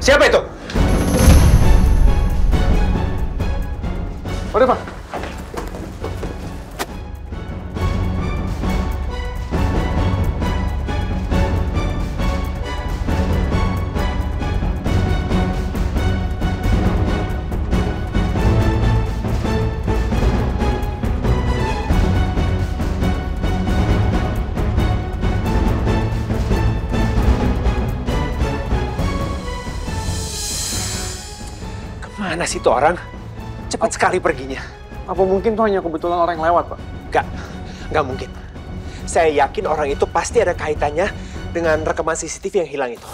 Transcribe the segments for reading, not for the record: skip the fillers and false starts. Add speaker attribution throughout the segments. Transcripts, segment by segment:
Speaker 1: Siapa itu?
Speaker 2: Udah, Pak.
Speaker 1: Mana sih tuh orang? Cepat sekali perginya.
Speaker 2: Apa mungkin tuh hanya kebetulan orang yang lewat, Pak?
Speaker 1: Nggak mungkin. Saya yakin orang itu pasti ada kaitannya dengan rekaman CCTV yang hilang itu.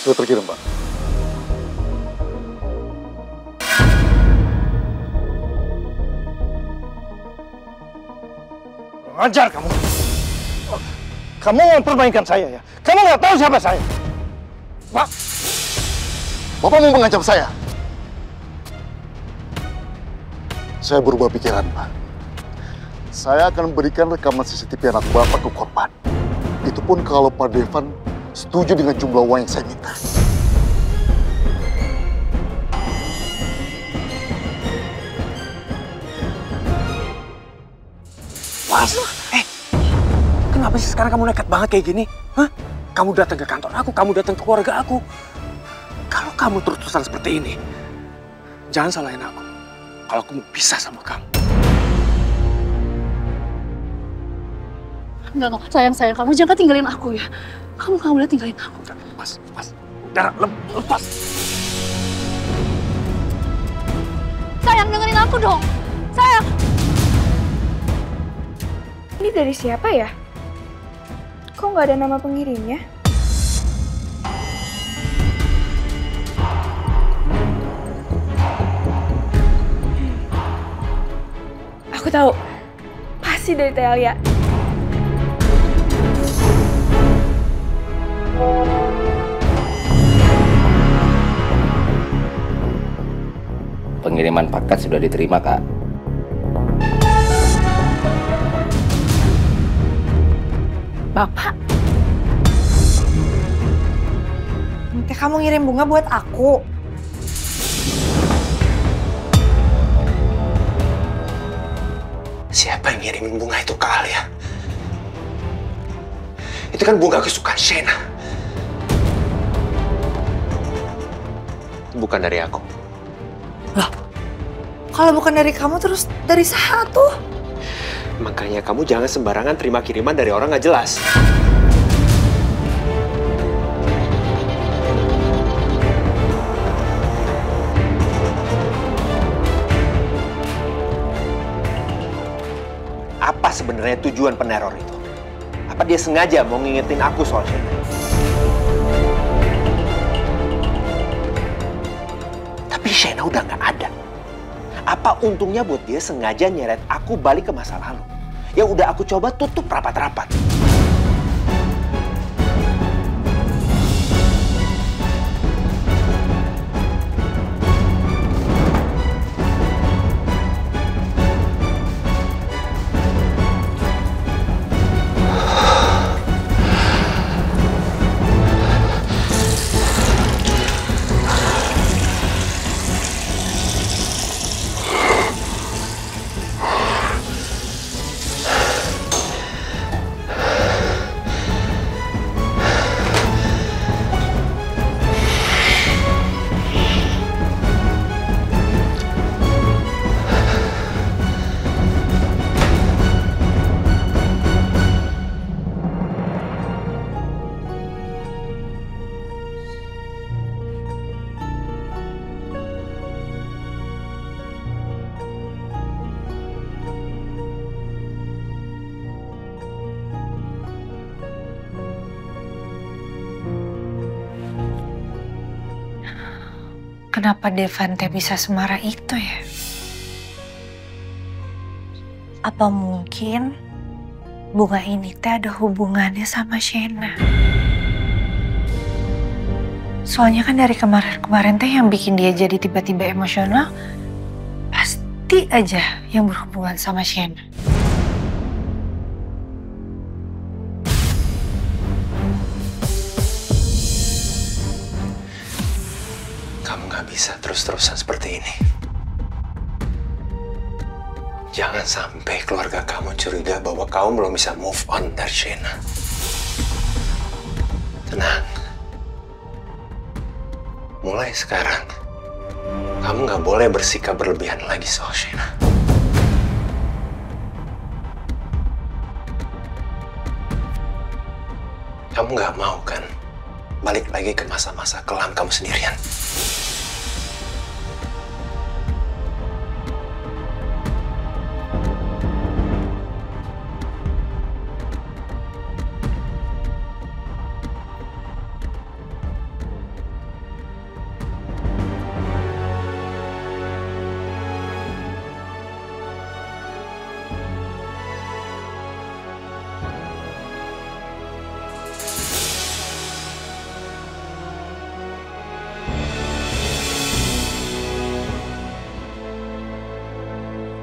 Speaker 2: Sudah terkirim, Pak.
Speaker 3: Ajar kamu. Kamu mempermainkan saya ya? Kamu nggak tahu siapa saya?
Speaker 2: Pak! Bapak mau mengancam saya? Saya berubah pikiran, Pak. Saya akan berikan rekaman CCTV anak Bapak ke korban. Itu pun kalau Pak Devan setuju dengan jumlah uang yang saya minta.
Speaker 1: Mas, kenapa sih sekarang kamu nekat banget kayak gini? Hah? Kamu datang ke kantor aku, kamu datang ke keluarga aku. Kalau kamu terus-terusan seperti ini, jangan salahin aku. Kalau aku mau pisah sama kamu.
Speaker 4: Enggak, sayang, kamu jangan tinggalin aku ya. Kamu nggak boleh tinggalin aku.
Speaker 1: Mas, Dara, lepas.
Speaker 4: Sayang, dengerin aku dong. Sayang.
Speaker 5: Ini dari siapa ya? Kok nggak ada nama pengirimnya? Aku tahu. Pasti dari Teh Alia.
Speaker 6: Pengiriman paket sudah diterima, Kak.
Speaker 5: Bapak?
Speaker 7: Teh, kamu ngirim bunga buat aku.
Speaker 1: Siapa yang ngirimin bunga itu ke Alia? Itu kan bunga kesukaan Shena. Itu bukan dari aku.
Speaker 7: Loh, kalau bukan dari kamu terus dari Saha tuh?
Speaker 1: Makanya kamu jangan sembarangan terima kiriman dari orang nggak jelas. Apa sebenarnya tujuan peneror itu? Apa dia sengaja mau ngingetin aku soal Shena? Tapi Shena udah nggak ada. Apa untungnya buat dia sengaja nyeret aku balik ke masa lalu? Yang udah aku coba tutup rapat-rapat.
Speaker 7: Kenapa Devante bisa semarah itu ya? Apa mungkin bunga ini teh ada hubungannya sama Shena? Soalnya kan dari kemarin-kemarin teh yang bikin dia jadi tiba-tiba emosional pasti aja yang berhubungan sama Shena.
Speaker 1: nggak bisa terus-terusan seperti ini. Jangan sampai keluarga kamu curiga bahwa kamu belum bisa move on dari Shena. Tenang. Mulai sekarang, kamu nggak boleh bersikap berlebihan lagi soal Shena. Kamu nggak mau kan balik lagi ke masa-masa kelam kamu sendirian?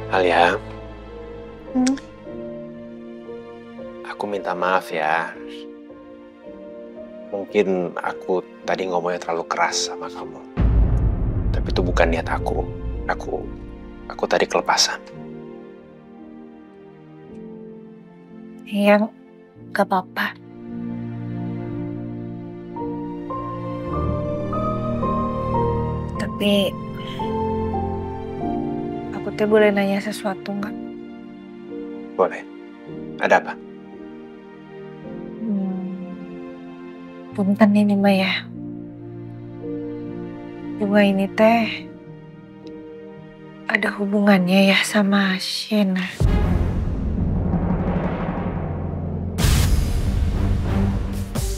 Speaker 1: Alia, aku minta maaf ya. Mungkin aku tadi ngomongnya terlalu keras sama kamu. Tapi itu bukan niat aku. Aku tadi kelepasan.
Speaker 7: Iya, gak apa-apa. Tapi aku tuh boleh nanya sesuatu nggak?
Speaker 1: Boleh. Ada apa?
Speaker 7: Punten ini mah ya. Bunga ini teh ada hubungannya ya sama Shena.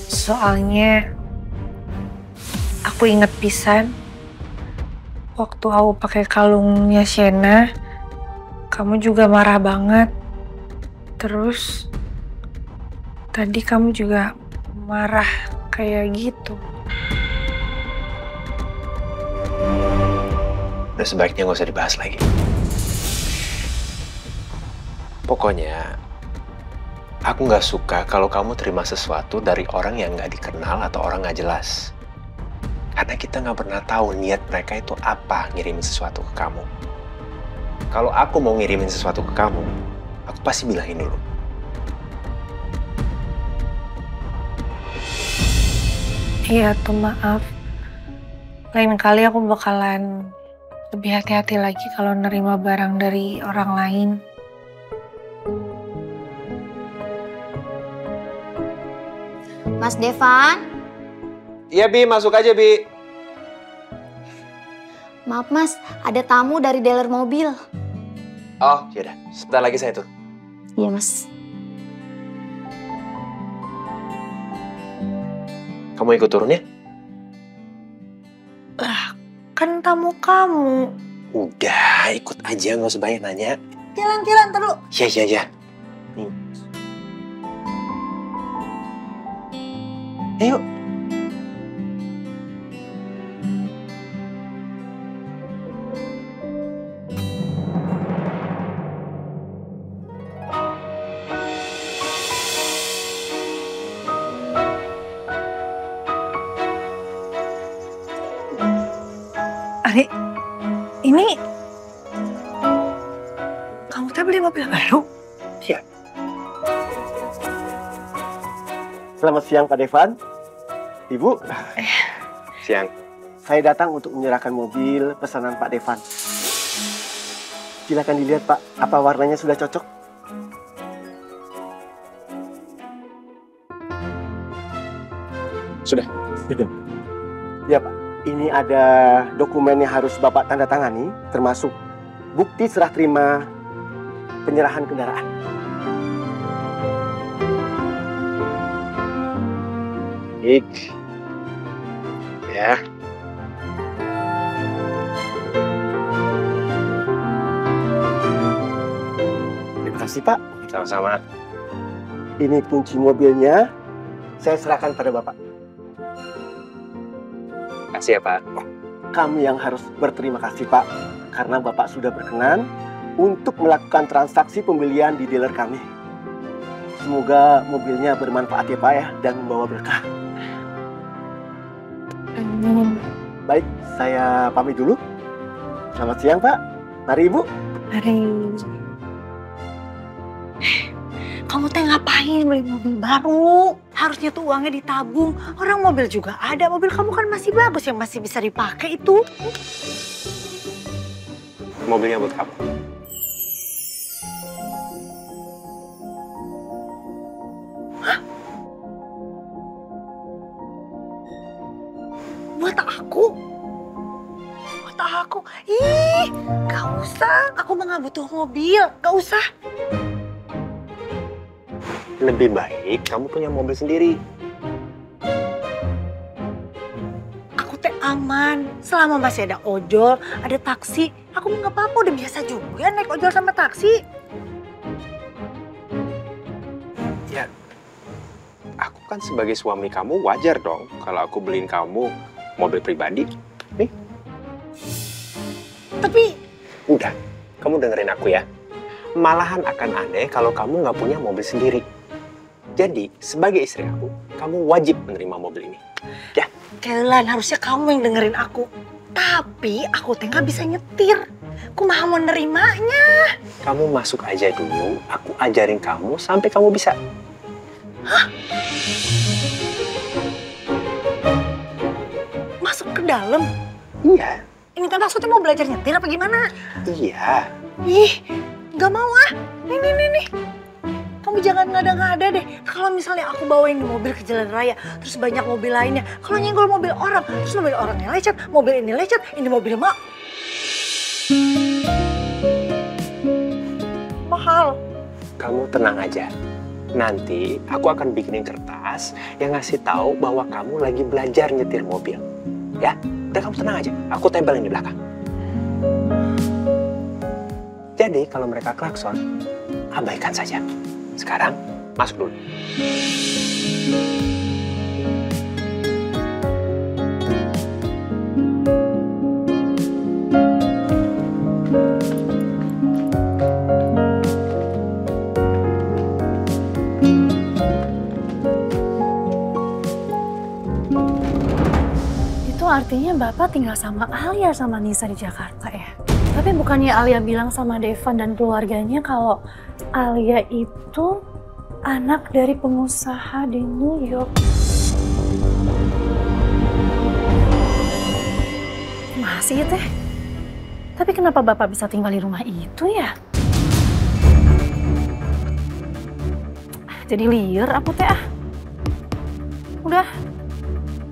Speaker 7: Soalnya aku inget pisan waktu aku pakai kalungnya Shena, kamu juga marah banget. Terus tadi kamu juga marah kayak gitu.
Speaker 1: Udah sebaiknya nggak usah dibahas lagi. Pokoknya aku nggak suka kalau kamu terima sesuatu dari orang yang nggak dikenal atau orang nggak jelas. Karena kita nggak pernah tahu niat mereka itu apa ngirimin sesuatu ke kamu. Kalau aku mau ngirimin sesuatu ke kamu, aku pasti bilangin dulu.
Speaker 7: Iya tuh maaf. Lain kali aku bakalan lebih hati-hati lagi kalau nerima barang dari orang lain.
Speaker 8: Mas Devan?
Speaker 1: Iya Bi, masuk aja Bi.
Speaker 8: Maaf Mas, ada tamu dari dealer mobil.
Speaker 1: Oh, yaudah. Sebentar lagi saya tuh.
Speaker 8: Iya Mas.
Speaker 1: Kamu ikut turun ya?
Speaker 7: Lah, kan tamu kamu.
Speaker 1: Udah, ikut aja, nggak usah banyak nanya.
Speaker 8: Jalan-jalan terus.
Speaker 1: Iya. Ayo.
Speaker 7: Ari, ini kamu teh beli mobil baru?
Speaker 1: Iya.
Speaker 3: Selamat siang Pak Devan. Ibu,
Speaker 1: Siang.
Speaker 3: saya datang untuk menyerahkan mobil pesanan Pak Devan. Silakan dilihat Pak, apa warnanya sudah cocok?
Speaker 1: Sudah.
Speaker 3: Ya Pak, ini ada dokumen yang harus Bapak tanda tangani, termasuk bukti serah terima penyerahan kendaraan.
Speaker 1: Baik. Ya.
Speaker 3: Terima kasih Pak.
Speaker 1: Sama-sama.
Speaker 3: Ini kunci mobilnya, saya serahkan pada Bapak.
Speaker 1: Kasih ya Pak.
Speaker 3: Kami yang harus berterima kasih Pak, karena Bapak sudah berkenan untuk melakukan transaksi pembelian di dealer kami. Semoga mobilnya bermanfaat ya Pak ya, dan membawa berkah. Baik, saya pamit dulu. Selamat siang, Pak. Mari, Ibu.
Speaker 7: Mari. Kamu teh ngapain beli mobil baru? Harusnya tuh uangnya ditabung. Orang mobil juga ada. Mobil kamu kan masih bagus yang masih bisa dipakai itu.
Speaker 1: Mobilnya buat kamu.
Speaker 7: Buat aku? Buat aku? Ih, gak usah. Aku mah gak butuh mobil. Gak usah.
Speaker 1: Lebih baik kamu punya mobil sendiri.
Speaker 7: Aku teh aman. Selama masih ada ojol, ada taksi. Aku mah gak apa-apa. Udah biasa juga naik ojol sama taksi.
Speaker 1: Ya, aku kan sebagai suami kamu wajar dong kalau aku beliin kamu mobil pribadi. Nih.
Speaker 7: Tapi
Speaker 1: Udah, kamu dengerin aku ya. Malahan akan aneh kalau kamu nggak punya mobil sendiri. Jadi, sebagai istri aku, kamu wajib menerima mobil ini. Ya.
Speaker 7: Kelan, harusnya kamu yang dengerin aku. Tapi aku teh nggak bisa nyetir. Kumaha mau nerimanya?
Speaker 1: Kamu masuk aja dulu, aku ajarin kamu sampai kamu bisa.
Speaker 7: Hah? Masuk ke dalam?
Speaker 1: Iya.
Speaker 7: Ini teh maksudnya mau belajar nyetir apa gimana?
Speaker 1: Iya.
Speaker 7: Ih, nggak mau ah. Nih. Kamu jangan ngada-ngada deh. Kalau misalnya aku bawain di mobil ke jalan raya, terus banyak mobil lainnya. Kalau nyenggol mobil orang, terus mobil orangnya lecet, mobil ini lecet, ini mobil mak. Mahal.
Speaker 1: Kamu tenang aja. Nanti aku akan bikinin kertas yang ngasih tahu bahwa kamu lagi belajar nyetir mobil. Ya, udah kamu tenang aja. Aku tempelin di belakang. Jadi kalau mereka klakson, abaikan saja. Sekarang masuk dulu.
Speaker 4: Itu artinya Bapak tinggal sama Alia sama Nisa di Jakarta ya? Tapi bukannya Alia bilang sama Devan dan keluarganya kalau Alia itu anak dari pengusaha di New York. Masih teh? Tapi kenapa Bapak bisa tinggal di rumah itu ya? Jadi liar aku teh ah. Udah,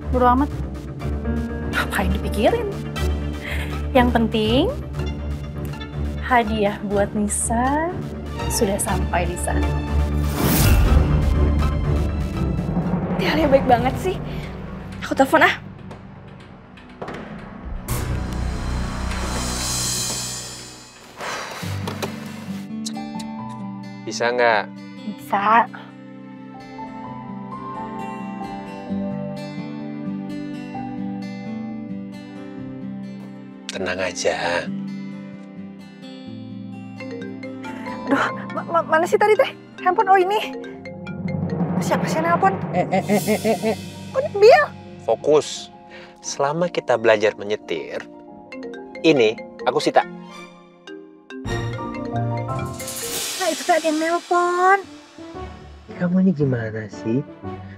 Speaker 4: bodo amat. Ngapain dipikirin? Yang penting hadiah buat Nisa sudah sampai di sana.
Speaker 5: Alia baik banget sih. Aku telepon ah.
Speaker 1: Bisa nggak?
Speaker 7: Bisa.
Speaker 1: Tenang aja.
Speaker 7: Duh, mana sih tadi teh? Handphone, oh ini. Siapa sih yang nelpon? Kok Bill?
Speaker 1: Fokus. Selama kita belajar menyetir, ini aku Sita.
Speaker 7: Nah itu tadi yang nelpon.
Speaker 1: Kamu ini gimana sih?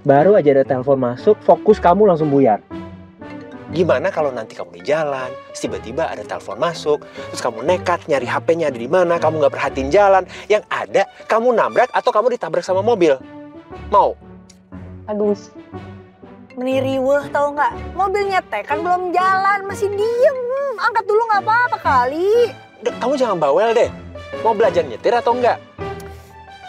Speaker 1: Baru aja ada telepon masuk, fokus kamu langsung buyar. Gimana kalau nanti kamu di jalan, tiba-tiba ada telepon masuk, terus kamu nekat nyari HP-nya ada di mana, kamu nggak perhatiin jalan, yang ada kamu nabrak atau kamu ditabrak sama mobil. Mau?
Speaker 7: Aduh. Meniriweh tau nggak? Mobilnya teh kan belum jalan, masih diem. Angkat dulu nggak apa-apa kali.
Speaker 1: Udah, kamu jangan bawel deh. Mau belajar nyetir atau enggak?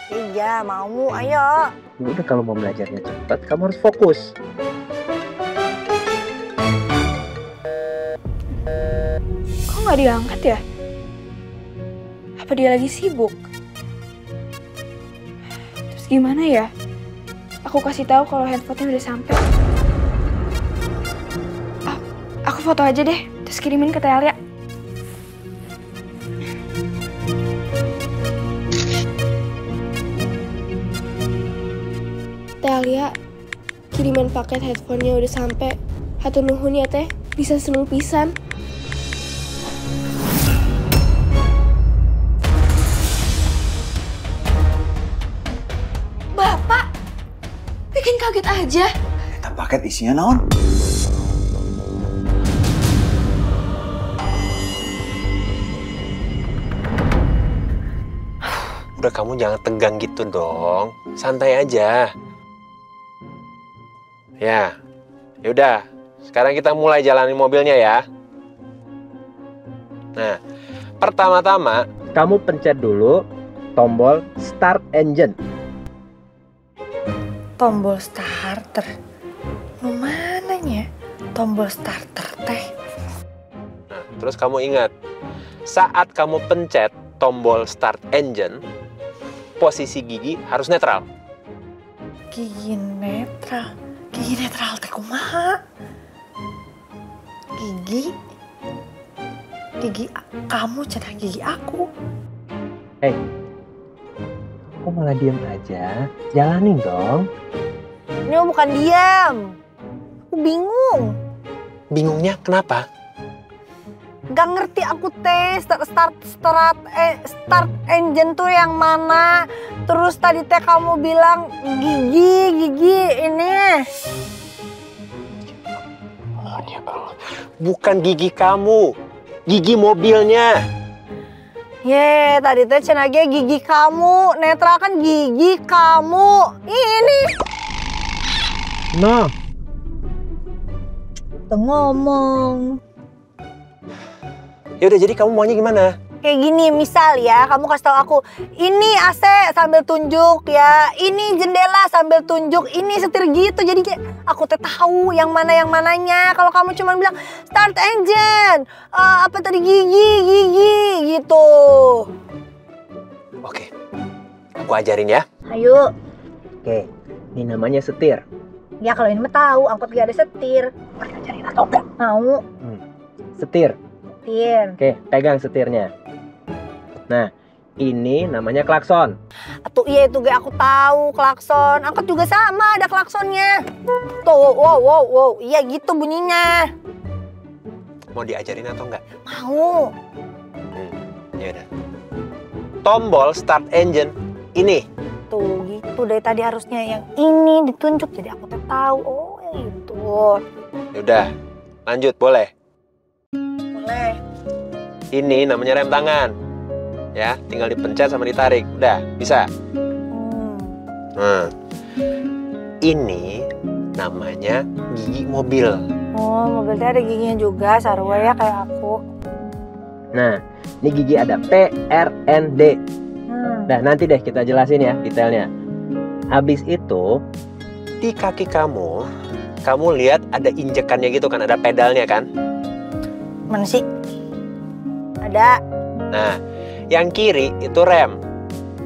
Speaker 7: Iya, mau. Ayo.
Speaker 1: Udah, kalau mau belajarnya cepat, kamu harus fokus.
Speaker 5: Kok nggak diangkat ya? Apa dia lagi sibuk? Terus gimana ya? Aku kasih tahu kalau handphonenya udah sampai. Aku foto aja deh, terus kirimin ke Teh Alia. Teh Alia, kirimin paket handphonenya udah sampai. Hatur nuhun ya Teh. Bisa seluruh pisan. Bapak, bikin kaget aja.
Speaker 9: Eta paket isinya naon?
Speaker 1: Udah, kamu jangan tegang gitu dong. Santai aja. Ya, yaudah. Sekarang kita mulai jalanin mobilnya ya. Nah, pertama-tama kamu pencet dulu tombol start engine.
Speaker 7: Tombol starter. Mananya tombol starter teh?
Speaker 1: Nah, terus kamu ingat, saat kamu pencet tombol start engine, posisi gigi harus netral.
Speaker 7: Gigi netral. Gigi netral teh kumaha? Gigi kamu cenah gigi aku.
Speaker 1: Kok malah diem aja? Jalanin dong.
Speaker 7: Ini mah bukan diam. Aku bingung.
Speaker 1: Bingungnya kenapa?
Speaker 7: Gak ngerti aku teh start engine tuh yang mana. Terus tadi teh kamu bilang gigi ini.
Speaker 1: Bukan gigi kamu, gigi mobilnya.
Speaker 7: Ye, tadi teh cenah ge gigi kamu, netral kan gigi kamu. Ini.
Speaker 1: Nah,
Speaker 7: Tuh ngomong.
Speaker 1: ya udah, jadi kamu maunya gimana?
Speaker 7: Kayak gini, misal ya, kamu kasih tahu aku, ini AC sambil tunjuk ya, ini jendela sambil tunjuk, ini setir gitu. Jadi kayak aku teh tahu yang mananya. Kalau kamu cuma bilang start engine, apa tadi gigi gitu.
Speaker 1: Oke, aku ajarin ya.
Speaker 7: Ayo.
Speaker 1: Oke, ini namanya setir.
Speaker 7: Ya kalau ini mah tahu, angkot gak ada setir.
Speaker 1: Ajarin atau enggak?
Speaker 7: Mau.
Speaker 1: Setir.
Speaker 7: Setir.
Speaker 1: Oke, pegang setirnya. Nah, ini namanya klakson.
Speaker 7: Tuh iya itu gak aku tahu klakson. Angkot juga sama ada klaksonnya. Tuh, wow. Iya gitu bunyinya.
Speaker 1: Mau diajarin atau enggak?
Speaker 7: Mau.
Speaker 1: Ya udah. Tombol start engine ini.
Speaker 7: Tuh gitu dari tadi harusnya yang ini ditunjuk. Jadi aku tuh tahu. Oh yang itu.
Speaker 1: Ya udah, lanjut boleh.
Speaker 7: Boleh.
Speaker 1: Ini namanya rem tangan. Ya, tinggal dipencet sama ditarik. Udah, bisa. Nah, ini namanya gigi mobil.
Speaker 7: Oh, mobilnya ada giginya juga, sarua ya kayak aku.
Speaker 1: Nah, ini gigi ada P, R, N, D. Nah, nanti deh kita jelasin ya detailnya. Habis itu, di kaki kamu lihat ada injekannya gitu kan, ada pedalnya kan?
Speaker 7: Mana sih? Ada.
Speaker 1: Nah, yang kiri itu rem.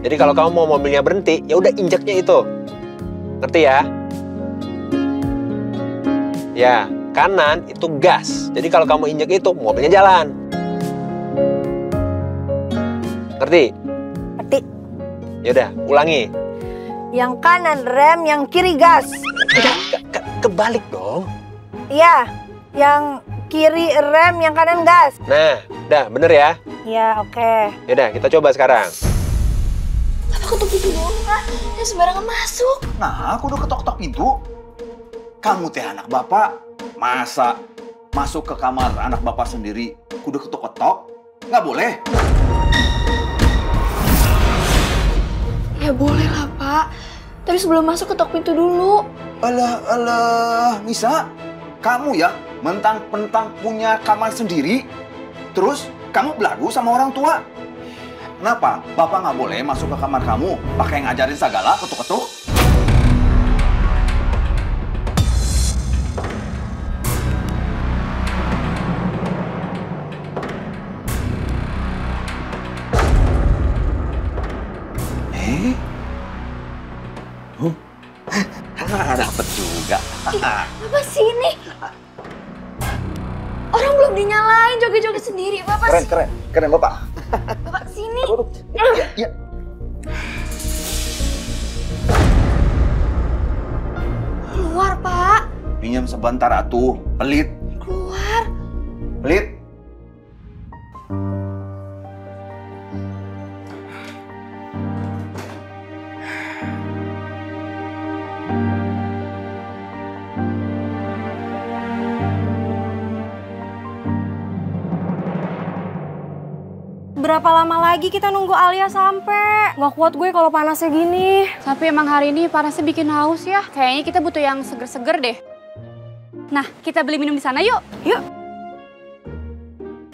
Speaker 1: Jadi kalau kamu mau mobilnya berhenti, ya udah injeknya itu. Ngerti ya? Ya, kanan itu gas. Jadi kalau kamu injek itu, mobilnya jalan. Ngerti?
Speaker 7: Ngerti.
Speaker 1: Ya udah, ulangi.
Speaker 7: Yang kanan rem, yang kiri gas.
Speaker 1: Kebalik dong.
Speaker 7: Iya, yang kiri rem, yang kanan gas.
Speaker 1: Nah, udah bener ya?
Speaker 7: Iya, oke.
Speaker 1: Yaudah, kita coba sekarang.
Speaker 5: Apa ketuk pintu dulu, Kak? Jangan sembarangan masuk.
Speaker 9: Nah, aku udah ketok-ketok pintu. Kamu teh anak bapak, masa masuk ke kamar anak bapak sendiri kudu ketok-ketok? Nggak boleh.
Speaker 5: Ya boleh lah, Pak. Tapi sebelum masuk ketok pintu dulu.
Speaker 9: Alah, Nisa. Kamu ya mentang-mentang punya kamar sendiri, terus kamu belagu sama orang tua. Kenapa? Bapak nggak boleh masuk ke kamar kamu pakai ngajarin segala ketuk-ketuk? Dapat juga.
Speaker 5: Bapak sini. Orang belum dinyalain, joget-joget sendiri. Bapak
Speaker 9: Keren Bapak.
Speaker 5: Bapak sini.
Speaker 9: Ya.
Speaker 5: Keluar, Pak.
Speaker 9: Pinjam sebentar atuh, pelit.
Speaker 5: Keluar.
Speaker 9: Lid.
Speaker 5: Berapa lama lagi kita nunggu Alia sampai? Nggak kuat gue kalau panasnya gini.
Speaker 10: Tapi emang hari ini panasnya bikin haus ya. Kayaknya kita butuh yang seger-seger deh. Nah, kita beli minum di sana yuk.
Speaker 5: Yuk.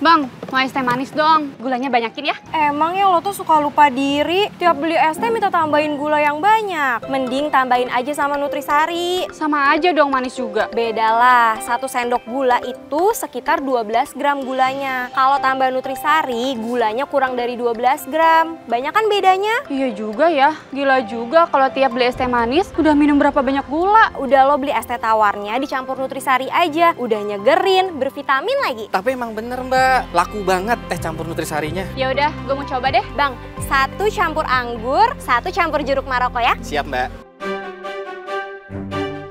Speaker 10: Bang, mau es teh manis dong. Gulanya banyakin ya.
Speaker 5: Emangnya lo tuh suka lupa diri? Tiap beli es teh minta tambahin gula yang banyak. Mending tambahin aja sama Nutrisari.
Speaker 10: Sama aja dong manis juga.
Speaker 5: Bedalah, 1 sendok gula itu sekitar 12 gram gulanya. Kalau tambah Nutrisari, gulanya kurang dari 12 gram. Banyak kan bedanya?
Speaker 10: Iya juga ya. Gila juga kalau tiap beli es teh manis udah minum berapa banyak gula.
Speaker 5: Udah lo beli es teh tawarnya dicampur Nutrisari aja. Udah nyegerin, bervitamin lagi.
Speaker 1: Tapi emang bener Mbak, laku banget teh campur Nutrisarinya.
Speaker 10: Ya udah, gue mau coba deh.
Speaker 5: Bang, 1 campur anggur, 1 campur jeruk Maroko ya.
Speaker 1: Siap Mbak.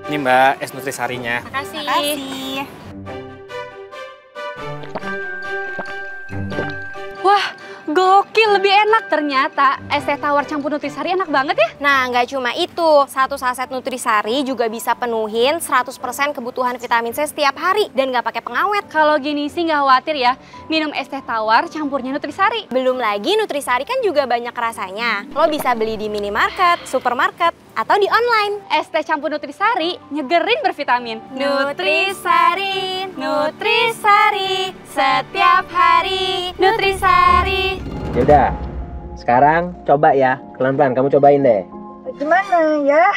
Speaker 1: Ini Mbak, es Nutrisarinya.
Speaker 10: Makasih.
Speaker 5: Makasih.
Speaker 10: Wah, gokil, lebih enak ternyata. Es teh tawar campur Nutrisari enak banget ya.
Speaker 5: Nah, nggak cuma itu. 1 saset Nutrisari juga bisa penuhin 100% kebutuhan vitamin C setiap hari. Dan nggak pakai pengawet.
Speaker 10: Kalau gini sih nggak khawatir ya. Minum es teh tawar campurnya Nutrisari.
Speaker 5: Belum lagi Nutrisari kan juga banyak rasanya. Lo bisa beli di minimarket, supermarket, atau di online.
Speaker 10: Es teh campur Nutrisari nyegerin bervitamin.
Speaker 5: Nutrisari, Nutrisari, setiap hari Nutrisari.
Speaker 11: Yaudah, sekarang coba ya, pelan-pelan kamu cobain deh.
Speaker 7: Gimana ya?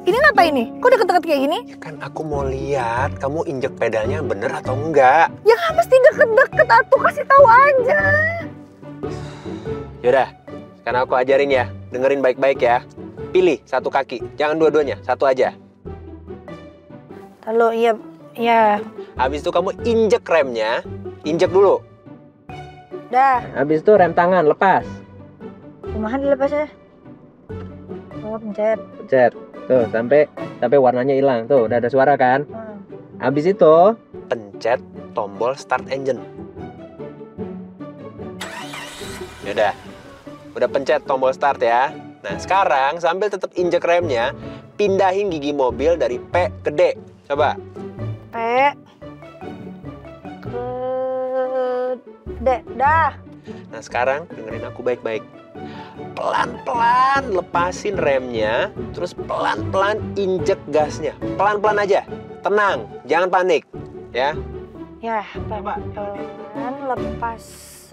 Speaker 7: Ini apa ini? Kok deket-deket kayak gini?
Speaker 1: Kan aku mau lihat kamu injek pedalnya bener atau enggak.
Speaker 7: Ya nggak mesti deket-deket, atuh kasih tahu aja.
Speaker 1: Yaudah, sekarang aku ajarin ya. Dengerin baik-baik ya. Pilih 1 kaki, jangan dua-duanya, 1 aja.
Speaker 7: Lalu iya.
Speaker 1: Habis itu kamu injek remnya, injek dulu.
Speaker 7: Dah,
Speaker 11: Habis itu rem tangan, lepas.
Speaker 7: kumaha dilepasnya? Oh, pencet.
Speaker 11: Pencet. Tuh, sampai warnanya hilang. Tuh, udah ada suara kan? Habis itu,
Speaker 1: Pencet tombol start engine. Yaudah, udah pencet tombol start ya. Nah, sekarang sambil tetap injek remnya, pindahin gigi mobil dari P ke D. Coba.
Speaker 7: P ke D. Dah.
Speaker 1: Nah, sekarang dengerin aku baik-baik. Pelan-pelan lepasin remnya, terus pelan-pelan injek gasnya. Pelan-pelan aja. Tenang, jangan panik, ya.
Speaker 7: Ya, pelan lepas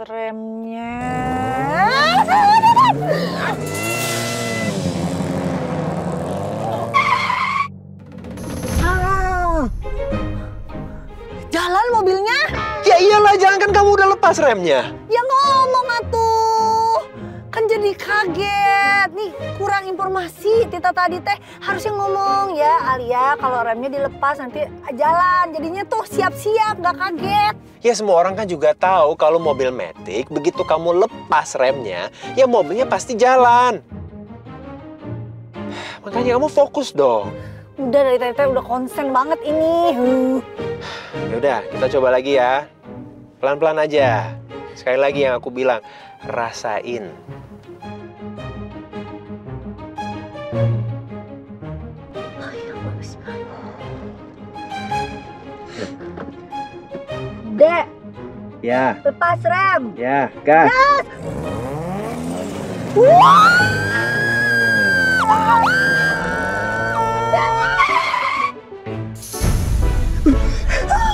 Speaker 7: remnya. Jalan mobilnya?
Speaker 1: Ya iyalah, jangan kan kamu udah lepas remnya.
Speaker 7: Ya ngomong atuh. Kan jadi kaget. Nih, kurang informasi Tita tadi teh. Harusnya ngomong ya, Alia kalau remnya dilepas nanti jalan. Jadinya tuh siap-siap, gak kaget.
Speaker 1: Ya semua orang kan juga tahu kalau mobil matic begitu kamu lepas remnya, ya mobilnya pasti jalan. Makanya kamu fokus dong.
Speaker 7: Udah dari tadi teh udah konsen banget ini.
Speaker 1: Yaudah, kita coba lagi ya. Pelan-pelan aja. Sekali lagi yang aku bilang, rasain.
Speaker 7: Dek,
Speaker 11: ya,
Speaker 7: lepas rem.
Speaker 11: ya, gas.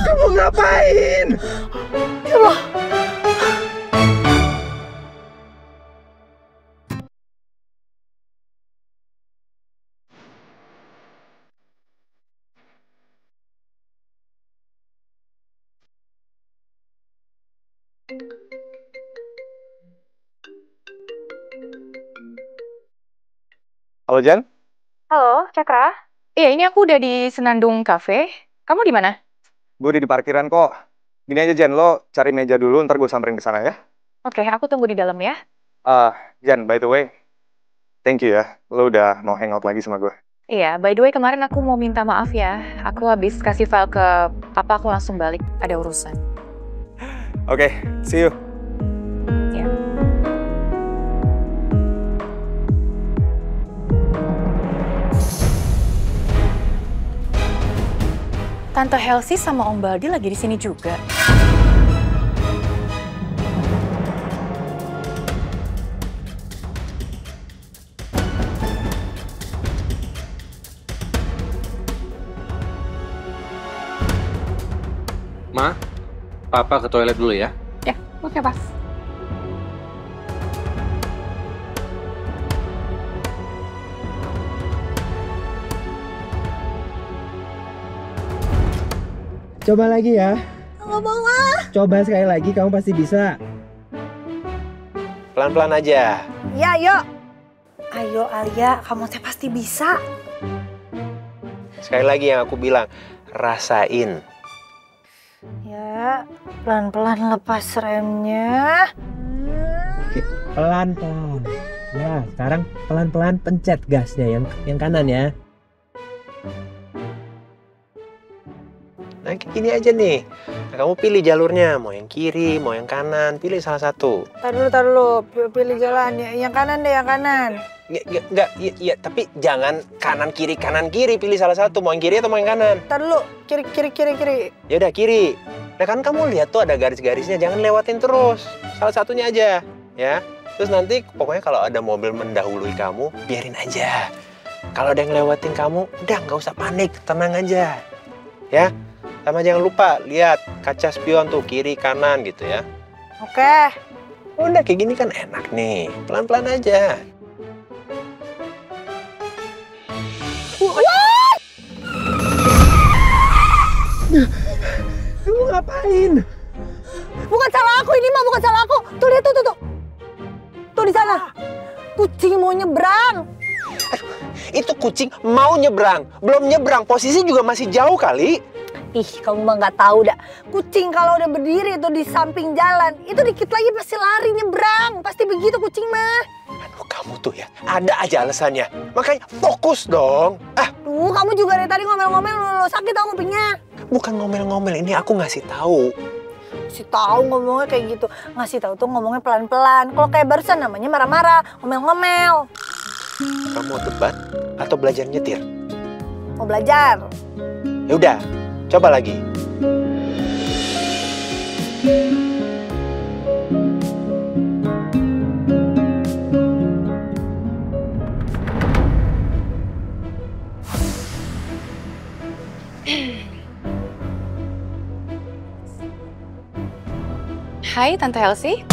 Speaker 1: Kamu ngapain?
Speaker 12: Halo Jan,
Speaker 13: Halo, Cakra. Iya, ini aku udah di Senandung Cafe. Kamu di mana?
Speaker 12: gue udah di parkiran kok. Gini aja Jan, lo cari meja dulu, ntar gue samperin ke sana ya.
Speaker 13: Oke, aku tunggu di dalam ya.
Speaker 12: Jan, by the way, thank you ya. Lo udah mau hangout lagi sama gue.
Speaker 13: Iya, by the way kemarin aku mau minta maaf ya. Aku habis kasih file ke papa, aku langsung balik. Ada urusan.
Speaker 12: Oke, see you.
Speaker 13: Ya. Tante Helsi sama Om Baldi lagi di sini juga.
Speaker 1: Ma, Papa ke toilet dulu ya.
Speaker 13: Ya, oke Pas.
Speaker 11: Coba lagi ya.
Speaker 7: Nggak mau ah.
Speaker 11: Coba sekali lagi, kamu pasti bisa.
Speaker 6: Pelan-pelan aja.
Speaker 7: Ya, yuk. Ayo Alia, kamu teh pasti bisa.
Speaker 6: Sekali lagi yang aku bilang, rasain.
Speaker 7: Ya, pelan-pelan lepas remnya.
Speaker 11: Pelan-pelan. Ya, sekarang pelan-pelan pencet gasnya yang kanan ya.
Speaker 6: Nah, gini aja nih. Nah, kamu pilih jalurnya, mau yang kiri, mau yang kanan, pilih salah satu.
Speaker 7: Tar dulu, pilih jalan. Yang kanan deh, yang kanan.
Speaker 6: Enggak, iya, tapi jangan kanan kiri, pilih salah satu, mau yang kiri atau mau yang kanan.
Speaker 7: Tar dulu, kiri.
Speaker 6: Ya udah kiri. Nah kan kamu lihat tuh ada garis-garisnya, jangan lewatin terus. Salah satunya aja, ya. Terus nanti pokoknya kalau ada mobil mendahului kamu, biarin aja. Kalau ada yang lewatin kamu, udah nggak usah panik, tenang aja. Ya, sama jangan lupa lihat kaca spion tuh kiri kanan gitu ya.
Speaker 7: Oke.
Speaker 6: Udah kayak gini kan enak nih, pelan-pelan aja.
Speaker 11: Kamu ngapain?
Speaker 7: Bukan salah aku ini mah, bukan salah aku. Tuh lihat tuh. Tuh di sana. Kucing mau nyebrang.
Speaker 6: Aduh, itu kucing mau nyebrang, belum nyebrang, posisi juga masih jauh kali.
Speaker 7: Ih, kamu mah nggak tahu dah. Kucing kalau udah berdiri tuh di samping jalan, itu dikit lagi pasti lari nyebrang. Pasti begitu kucing mah.
Speaker 6: Aduh, kamu tuh ya, ada aja alasannya. Makanya fokus dong.
Speaker 7: Tuh, kamu juga dari tadi ngomel-ngomel, lo sakit tau kupingnya.
Speaker 6: Bukan ngomel-ngomel, ini aku ngasih tahu.
Speaker 7: Ngasih tahu ngomongnya kayak gitu. Ngasih tahu tuh ngomongnya pelan-pelan. Kalau kayak barusan namanya marah-marah, ngomel-ngomel.
Speaker 6: Kamu mau debat atau belajar nyetir?
Speaker 7: Mau belajar.
Speaker 6: Ya udah, coba lagi.
Speaker 13: Hai Tante Helsi.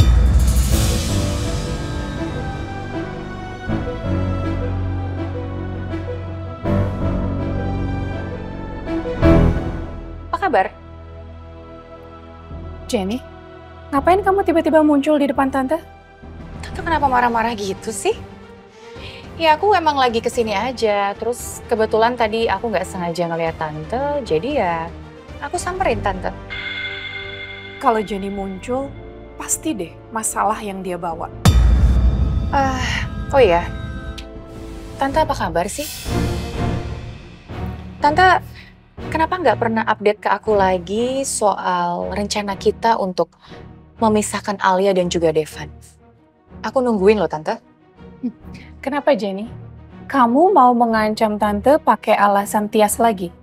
Speaker 13: Apa kabar?
Speaker 10: Jenny, ngapain kamu tiba-tiba muncul di depan Tante?
Speaker 13: Tante kenapa marah-marah gitu sih? Ya aku emang lagi kesini aja, terus kebetulan tadi aku nggak sengaja ngeliat Tante, jadi ya aku samperin Tante.
Speaker 10: Kalau Jenny muncul, pasti deh masalah yang dia bawa.
Speaker 13: Oh iya, Tante apa kabar sih? Tante, kenapa nggak pernah update ke aku lagi soal rencana kita untuk memisahkan Alia dan juga Devan? Aku nungguin loh, Tante.
Speaker 10: Kenapa, Jenny? Kamu mau mengancam Tante pakai alasan Tias lagi?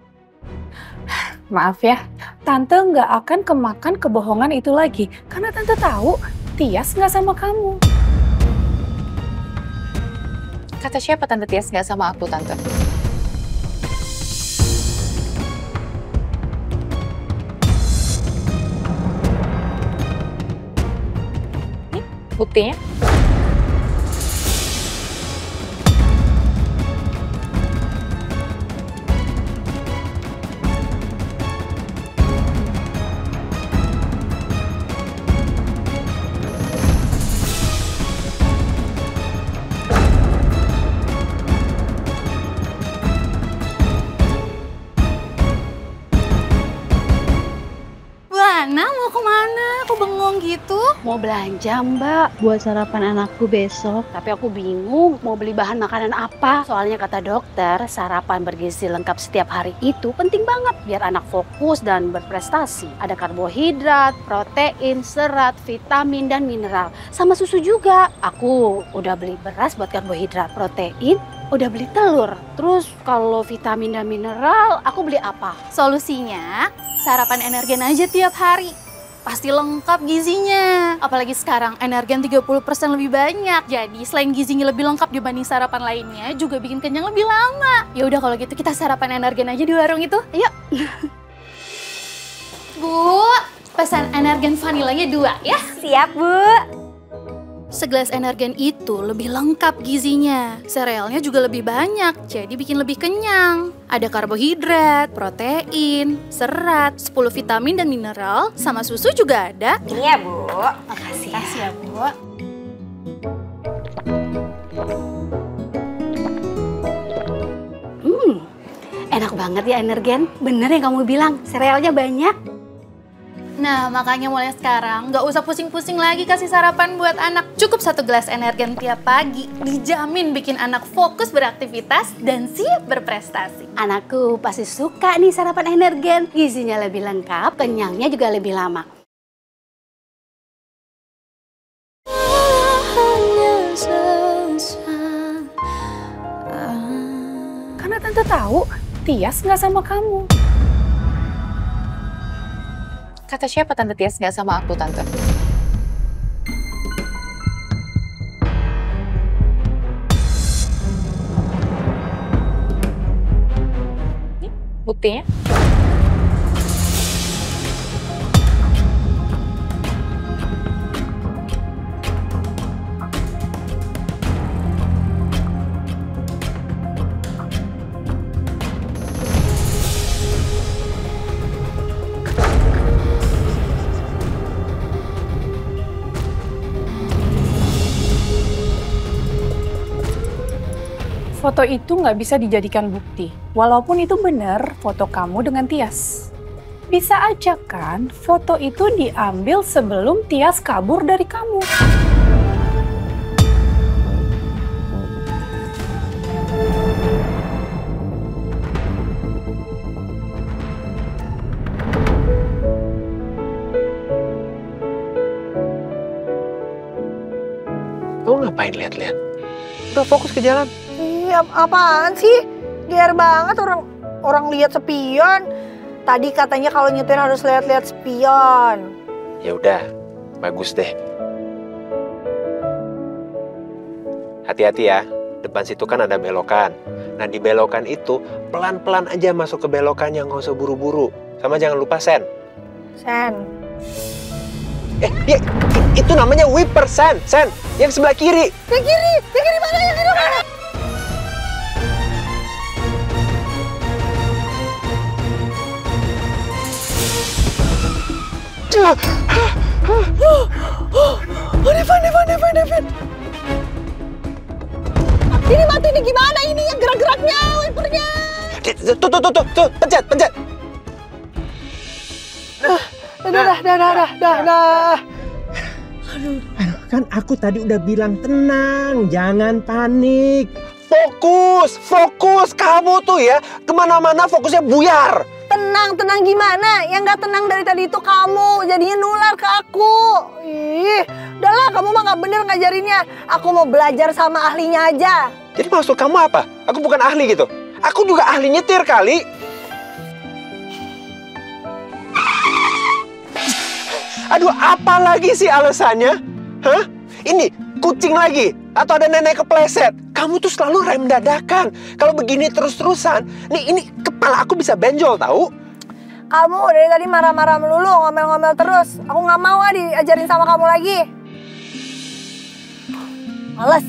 Speaker 10: Maaf ya, Tante nggak akan kemakan kebohongan itu lagi. Karena Tante tahu Tias nggak sama kamu.
Speaker 13: Kata siapa Tante Tias nggak sama aku, Tante? Nih, buktinya.
Speaker 10: Mau kemana? Aku bengong gitu.
Speaker 13: Mau
Speaker 14: mau belanja, Mbak, buat sarapan anakku besok. Tapi aku bingung mau beli bahan makanan apa. Soalnya kata dokter, sarapan bergizi lengkap setiap hari itu penting banget biar anak fokus dan berprestasi. Ada karbohidrat, protein, serat, vitamin, dan mineral. Sama susu juga. Aku udah beli beras buat karbohidrat, protein, udah beli telur. Terus kalau vitamin dan mineral, aku beli apa?
Speaker 15: Solusinya, sarapan Energen aja tiap hari. Pasti lengkap gizinya. Apalagi sekarang Energen 30% lebih banyak. Jadi selain gizinya lebih lengkap dibanding sarapan lainnya, juga bikin kenyang lebih lama. Ya udah kalau gitu kita sarapan Energen aja di warung itu. Ayo. Bu, pesan Energen vanilanya 2 ya.
Speaker 5: Siap, Bu.
Speaker 15: Segelas Energen itu lebih lengkap gizinya. Serealnya juga lebih banyak, jadi bikin lebih kenyang. Ada karbohidrat, protein, serat, 10 vitamin dan mineral, sama susu juga ada.
Speaker 5: Ini ya, Bu.
Speaker 15: Makasih ya, Bu.
Speaker 14: Enak banget ya Energen. Bener yang kamu bilang, serealnya banyak.
Speaker 15: Nah, makanya mulai sekarang nggak usah pusing-pusing lagi kasih sarapan buat anak. Cukup 1 gelas Energen tiap pagi. Dijamin bikin anak fokus beraktivitas dan siap berprestasi.
Speaker 14: Anakku pasti suka nih sarapan Energen. Gizinya lebih lengkap, kenyangnya juga lebih lama.
Speaker 10: Karena Tante tahu Tias nggak sama kamu.
Speaker 13: Kata siapa Tante Tias nggak sama aku, Tante? Ini buktinya.
Speaker 10: Foto itu nggak bisa dijadikan bukti. Walaupun itu benar foto kamu dengan Tias. Bisa aja kan foto itu diambil sebelum Tias kabur dari kamu.
Speaker 6: Kamu ngapain lihat-lihat? Udah fokus ke jalan.
Speaker 7: Iya, apaan sih? GR banget orang lihat spion. Tadi katanya kalau nyetir harus lihat-lihat spion.
Speaker 6: Ya udah, bagus deh. Hati-hati ya, depan situ kan ada belokan. Nah di belokan itu pelan-pelan aja masuk ke belokannya, nggak usah buru-buru. Sama jangan lupa sen.
Speaker 7: Sen.
Speaker 6: Itu namanya wiper sen, yang sebelah kiri.
Speaker 7: Yang kiri mana? Yang kiri mana? Devin. Ini mati nih gimana ini yang gerak-geraknya, wipernya?
Speaker 6: Tuh, pencet.
Speaker 7: Dah.
Speaker 6: Aduh, kan aku tadi udah bilang tenang, jangan panik. Fokus. Kamu tuh ya kemana-mana fokusnya buyar.
Speaker 7: Tenang gimana? Yang nggak tenang dari tadi itu kamu, jadinya nular ke aku. Ih, udahlah kamu mah nggak bener ngajarinnya. Aku mau belajar sama ahlinya aja.
Speaker 6: Jadi maksud kamu apa? Aku bukan ahli gitu? Aku juga ahli nyetir kali. Aduh, apa lagi sih alasannya? Hah? Ini kucing lagi? Atau ada nenek kepleset? Kamu tuh selalu rem dadakan. Kalau begini terus-terusan, ini kepala aku bisa benjol tahu?
Speaker 7: Kamu dari tadi marah-marah melulu, ngomel-ngomel terus. Aku nggak mau diajarin sama kamu lagi. Males.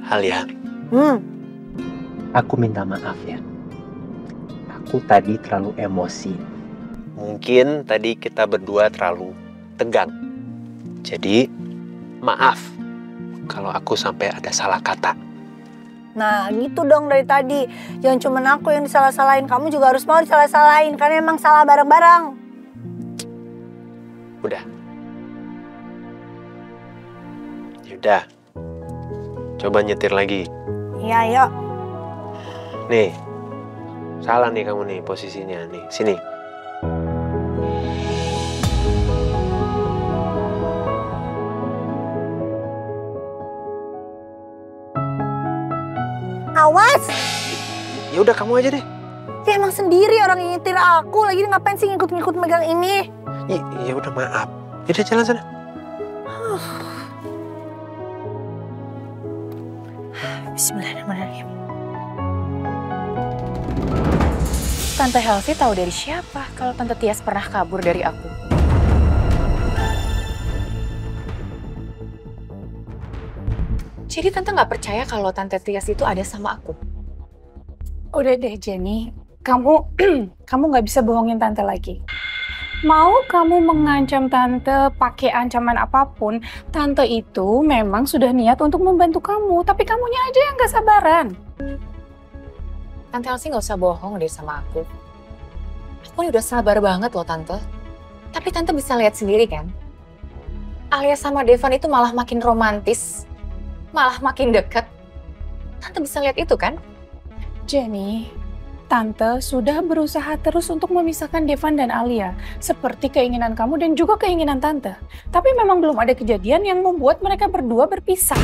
Speaker 6: Alia. Aku minta maaf ya. Aku tadi terlalu emosi. mungkin tadi kita berdua terlalu tegang. Jadi, maaf kalau aku sampai ada salah kata.
Speaker 7: Nah gitu dong dari tadi. Jangan cuma aku yang disalah-salahin, kamu juga harus mau disalah-salahin. Karena emang salah bareng-bareng.
Speaker 6: Udah. Yaudah. Coba nyetir lagi.
Speaker 7: Iya, yuk.
Speaker 6: Nih. Salah nih kamu nih posisinya nih. Sini.
Speaker 7: Awas!
Speaker 6: Ya udah kamu aja deh.
Speaker 7: Ya emang sendiri orang yang nyetir aku. Lagi ngapain sih ngikut-ngikut megang ini?
Speaker 6: Ya udah maaf. Yaudah jalan sana.
Speaker 7: Bismillahirrahmanirrahim.
Speaker 13: Tante Helsi tahu dari siapa kalau Tante Tias pernah kabur dari aku? Jadi Tante nggak percaya kalau Tante Tias itu ada sama aku?
Speaker 10: Udah deh Jenny, kamu nggak bisa bohongin Tante lagi. Mau kamu mengancam Tante pakai ancaman apapun, Tante itu memang sudah niat untuk membantu kamu, tapi kamunya aja yang nggak sabaran.
Speaker 13: Tante Elsie nggak usah bohong deh sama aku. Aku ini udah sabar banget loh Tante. Tapi Tante bisa lihat sendiri kan? Alia sama Devan itu malah makin romantis, malah makin deket. Tante bisa lihat itu kan?
Speaker 10: Jenny, Tante sudah berusaha terus untuk memisahkan Devan dan Alia, seperti keinginan kamu dan juga keinginan Tante. Tapi memang belum ada kejadian yang membuat mereka berdua berpisah.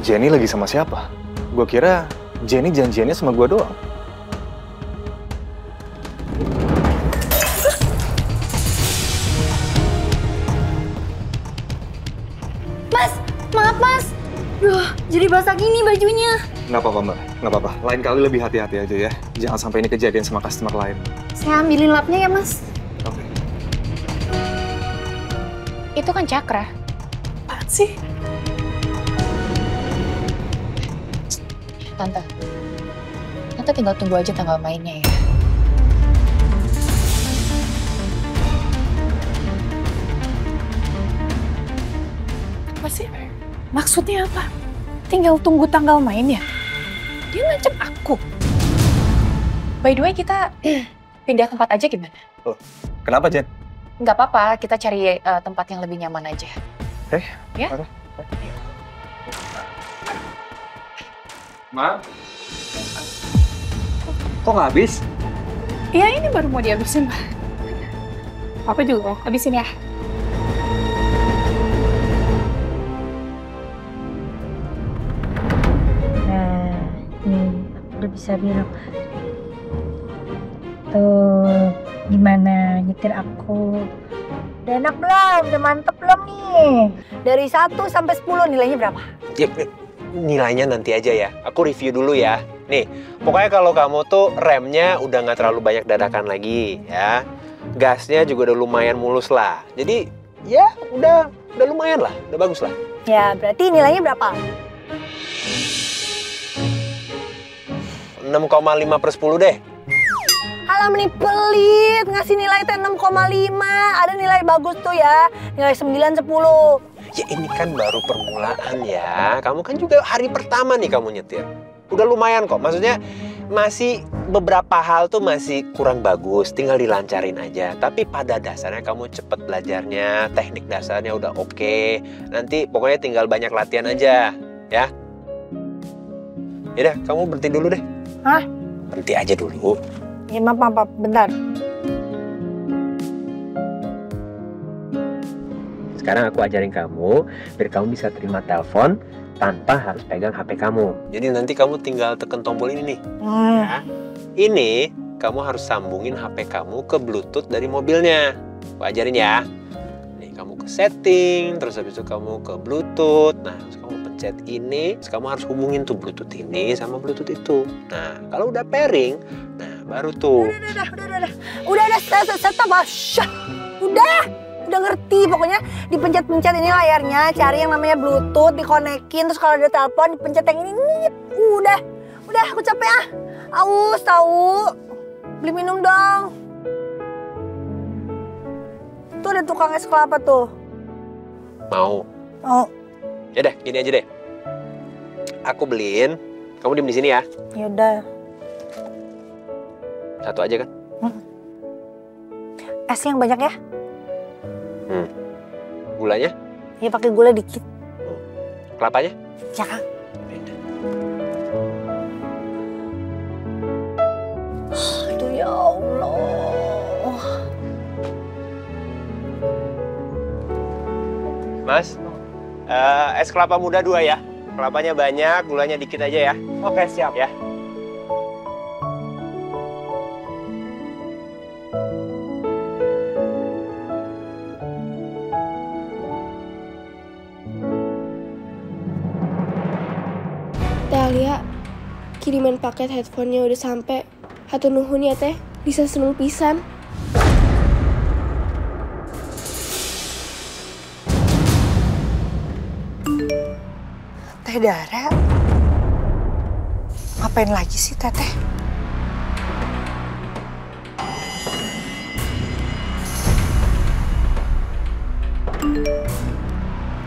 Speaker 12: Jenny lagi sama siapa? Gue kira Jenny janjiannya sama gue doang.
Speaker 8: Mas, maaf mas. Duh, jadi basah gini bajunya.
Speaker 12: Nggak apa-apa mbak, nggak apa-apa. Lain kali lebih hati-hati aja ya. Jangan sampai ini kejadian sama customer lain.
Speaker 8: Saya ambilin lapnya ya mas.
Speaker 12: Oke.
Speaker 13: Itu kan Cakra.
Speaker 10: Apaan sih?
Speaker 13: Tante tinggal tunggu aja tanggal mainnya ya.
Speaker 10: Apa sih? Maksudnya apa? Tinggal tunggu tanggal mainnya? Dia ngancam aku.
Speaker 13: By the way, kita pindah tempat aja gimana?
Speaker 12: Oh, kenapa Jen?
Speaker 13: Nggak apa-apa, kita cari tempat yang lebih nyaman aja. Ya?
Speaker 12: Okay. Ma? Kok nggak habis?
Speaker 10: Iya, ini baru mau dihabisin, Pak. Papa juga, habisin ya.
Speaker 7: Nah, nih udah bisa bilang. Tuh, gimana nyetir aku? Udah enak belum? Udah mantep belum nih? Dari 1 sampai 10 nilainya berapa?
Speaker 6: Ya, nilainya nanti aja ya. Aku review dulu ya. Nih, pokoknya kalau kamu tuh remnya udah nggak terlalu banyak dadakan lagi ya. Gasnya juga udah lumayan mulus lah. Jadi ya udah lumayan lah, udah bagus lah.
Speaker 7: Ya, berarti nilainya berapa?
Speaker 6: 6,5 per 10 deh.
Speaker 7: Alam nih pelit, ngasih nilai teh 6,5. Ada nilai bagus tuh ya, nilai 9, 10.
Speaker 6: Ya ini kan baru permulaan ya. Kamu kan juga hari pertama nih kamu nyetir. Udah lumayan kok, maksudnya masih beberapa hal tuh masih kurang bagus, tinggal dilancarin aja. Tapi pada dasarnya kamu cepet belajarnya, teknik dasarnya udah oke. Nanti pokoknya tinggal banyak latihan aja, ya. Yaudah, kamu berhenti dulu deh.
Speaker 7: Hah?
Speaker 6: Berhenti aja dulu.
Speaker 7: Ya maaf, bentar.
Speaker 6: Sekarang aku ajarin kamu, biar kamu bisa terima telepon tanpa harus pegang HP kamu. Jadi nanti kamu tinggal tekan tombol ini nih. Ya. Ini kamu harus sambungin HP kamu ke Bluetooth dari mobilnya. Aku ajarin ya. Nih kamu ke setting, terus habis itu kamu ke Bluetooth. Nah, terus kamu pencet ini, terus kamu harus hubungin tuh Bluetooth ini sama Bluetooth itu. Nah, kalau udah pairing, nah baru tuh.
Speaker 7: Udah, stop. Udah, Udah ngerti, pokoknya dipencet-pencet ini layarnya, cari yang namanya Bluetooth, dikonekin, terus kalau ada telepon dipencet yang ini, nit. Udah aku capek ah. Aus tahu. Beli minum dong. Tuh ada tukang es kelapa tuh.
Speaker 6: Mau. Yaudah, gini aja deh. Aku beliin, kamu diem di sini ya.
Speaker 7: Yaudah.
Speaker 6: Satu aja kan?
Speaker 7: Es yang banyak ya?
Speaker 6: Gulanya?
Speaker 7: Ya pakai gula dikit.
Speaker 6: Kelapanya?
Speaker 7: Ya Kang. Aduh ya Allah.
Speaker 6: Mas, es kelapa muda 2 ya. Kelapanya banyak, gulanya dikit aja ya.
Speaker 1: Oke, siap.
Speaker 6: Ya.
Speaker 16: Teh Alia, kiriman paket headphone-nya udah sampai. Hatur nuhun ya teh, bisa seneng pisan.
Speaker 7: Teh Dara, ngapain lagi sih Teteh?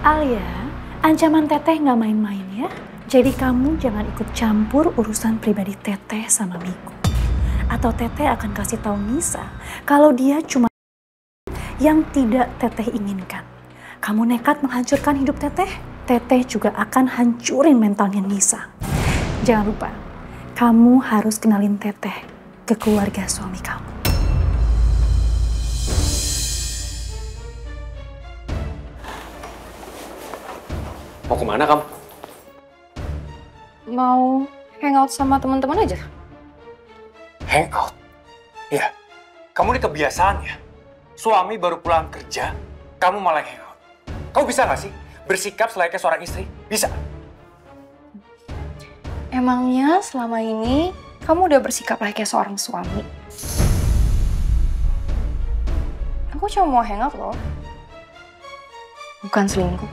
Speaker 4: Alia, ancaman Teteh nggak main-main ya. Jadi kamu jangan ikut campur urusan pribadi Teteh sama Miko. Atau Teteh akan kasih tahu Nisa kalau dia cuma yang tidak Teteh inginkan. Kamu nekat menghancurkan hidup Teteh, Teteh juga akan hancurin mentalnya Nisa. Jangan lupa, kamu harus kenalin Teteh ke keluarga suami kamu.
Speaker 1: Mau kemana kamu?
Speaker 13: Mau hangout sama teman-teman aja.
Speaker 1: Hangout? Ya, kamu ini kebiasaan ya. Suami baru pulang kerja, kamu malah hangout. Kamu bisa nggak sih bersikap selayaknya seorang istri? Bisa?
Speaker 13: Emangnya selama ini kamu udah bersikap layaknya seorang suami? Aku cuma mau hangout loh. Bukan selingkuh.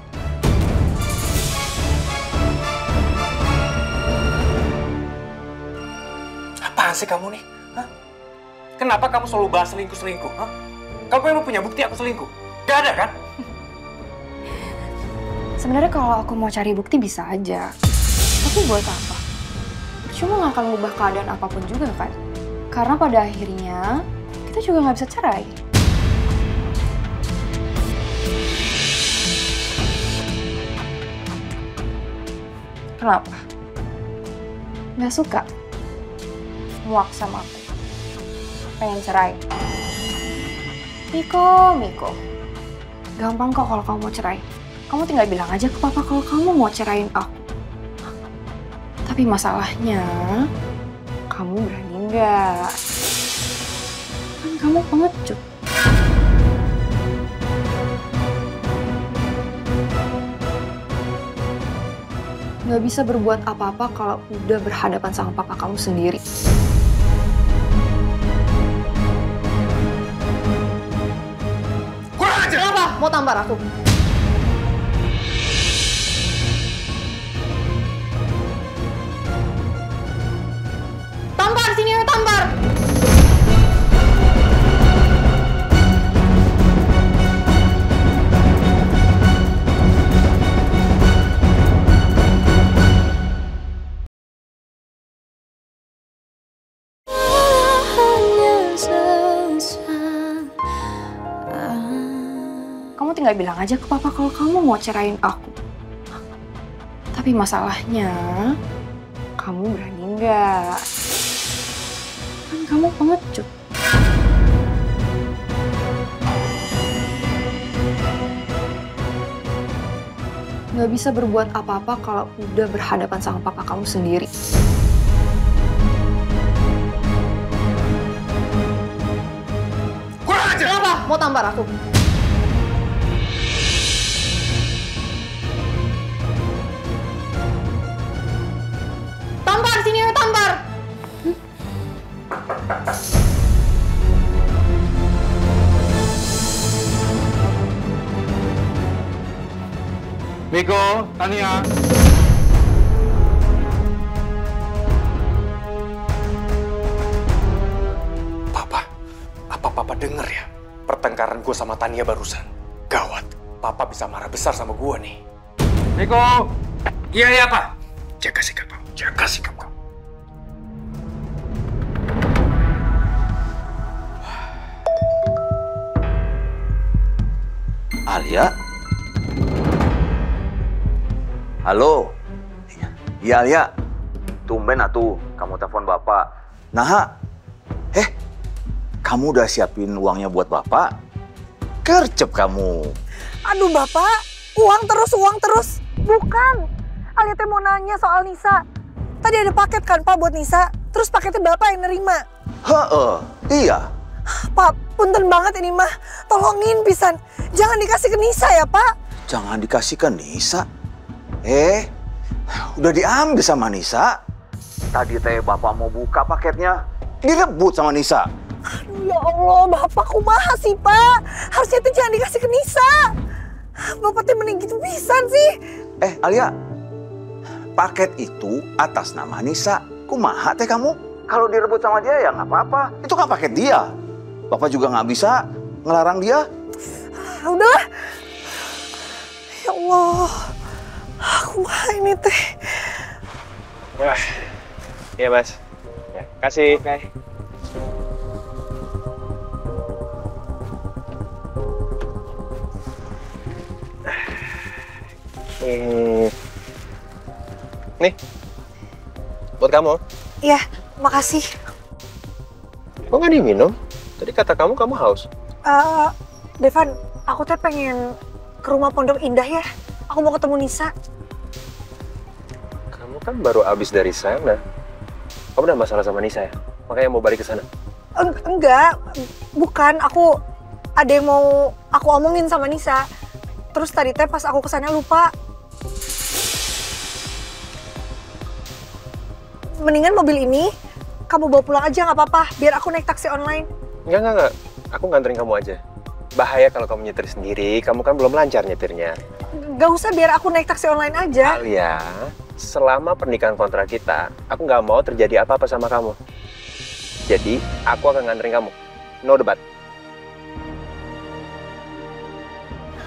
Speaker 1: Apaan sih kamu nih? Hah? Kenapa kamu selalu bahas selingkuh-selingkuh? Hah? Kamu emang punya bukti aku selingkuh? Gak ada kan?
Speaker 13: Sebenarnya kalau aku mau cari bukti bisa aja. Tapi buat apa? Cuma nggak akan mengubah keadaan apapun juga kan? Karena pada akhirnya kita juga nggak bisa cerai. Kenapa? Nggak suka? Muak sama aku? Pengen cerai? Miko. Gampang kok kalau kamu mau cerai. Kamu tinggal bilang aja ke papa kalau kamu mau cerain aku. Tapi masalahnya, kamu berani nggak? Kan kamu pengecut. Nggak bisa berbuat apa-apa kalau udah berhadapan sama papa kamu sendiri.
Speaker 1: Kurang aja!
Speaker 13: Kenapa? Mau tampar aku? Tampar, sini ayo tampar! Kamu tinggal bilang aja ke papa kalau kamu mau cerain aku. Tapi masalahnya, kamu berani nggak? Kan kamu pengecut. Nggak bisa berbuat apa-apa kalau udah berhadapan sama papa kamu sendiri.
Speaker 1: Kurang aja!
Speaker 13: Kenapa? Mau tampar aku? Tampar, sini ayo tampar!
Speaker 1: Miko, Tania. Apa Papa denger ya pertengkaran gue sama Tania barusan? Gawat, Papa bisa marah besar sama gue nih. Miko! Iya, Pak. Jaga sikap kamu, jaga sikap kamu.
Speaker 9: Alia? Halo? Iya, Alia. Tumben atuh, kamu telepon Bapak. Nah, kamu udah siapin uangnya buat Bapak? Gercep kamu.
Speaker 7: Aduh Bapak, uang terus. Bukan. Alia teh mau nanya soal Nisa. Tadi ada paket kan Pak buat Nisa, terus paketnya Bapak yang nerima.
Speaker 9: Iya.
Speaker 7: Pak, punten banget ini mah. Tolongin pisan. Jangan dikasih ke Nisa ya Pak.
Speaker 9: Jangan dikasih ke Nisa? Udah diambil sama Nisa. Tadi teh Bapak mau buka paketnya, direbut sama Nisa.
Speaker 7: Aduh ya Allah, Bapak kumaha sih Pak? Harusnya itu jangan dikasih ke Nisa. Bapak teh mending gitu pisan sih.
Speaker 9: Alia, paket itu atas nama Nisa. Kumaha teh kamu? Kalau direbut sama dia ya nggak apa-apa. Itu kan paket dia. Bapak juga nggak bisa ngelarang dia.
Speaker 7: Udah. Ya Allah, kumaha ini teh.
Speaker 6: Wah, iya Mas. Ya, kasih.
Speaker 11: Oke.
Speaker 6: Nih, buat kamu.
Speaker 7: Iya, makasih.
Speaker 6: Kok nggak diminum? Tadi kata kamu haus.
Speaker 7: Devan, aku teh pengen ke rumah Pondok Indah ya. Aku mau ketemu Nisa.
Speaker 6: Kamu kan baru abis dari sana. Kamu udah masalah sama Nisa ya? Makanya mau balik ke sana.
Speaker 7: Enggak, bukan. Aku ada yang mau aku omongin sama Nisa. Terus tadi teh pas aku kesana lupa. Mendingan mobil ini kamu bawa pulang aja nggak apa-apa. Biar aku naik taksi online.
Speaker 6: Enggak. Aku nganterin kamu aja. Bahaya kalau kamu nyetir sendiri. Kamu kan belum lancar nyetirnya.
Speaker 7: Gak usah, biar aku naik taksi online aja.
Speaker 6: Alia, selama pernikahan kontrak kita, aku nggak mau terjadi apa-apa sama kamu. Jadi, aku akan nganterin kamu. No debat.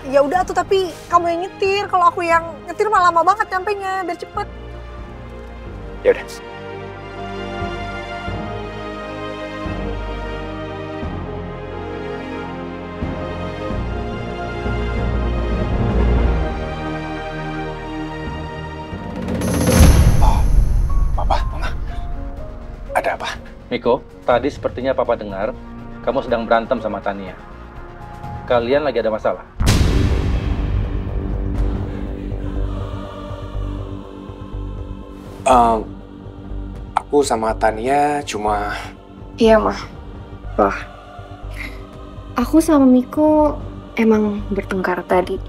Speaker 7: Ya udah tuh, tapi kamu yang nyetir. Kalau aku yang nyetir mah lama banget nyampenya, biar cepet.
Speaker 6: Ya udah.
Speaker 1: Ada apa?
Speaker 17: Miko, tadi sepertinya Papa dengar kamu sedang berantem sama Tania. Kalian lagi ada masalah?
Speaker 1: Aku sama Tania cuma...
Speaker 16: Iya, Ma. Wah. Aku sama Miko emang bertengkar tadi.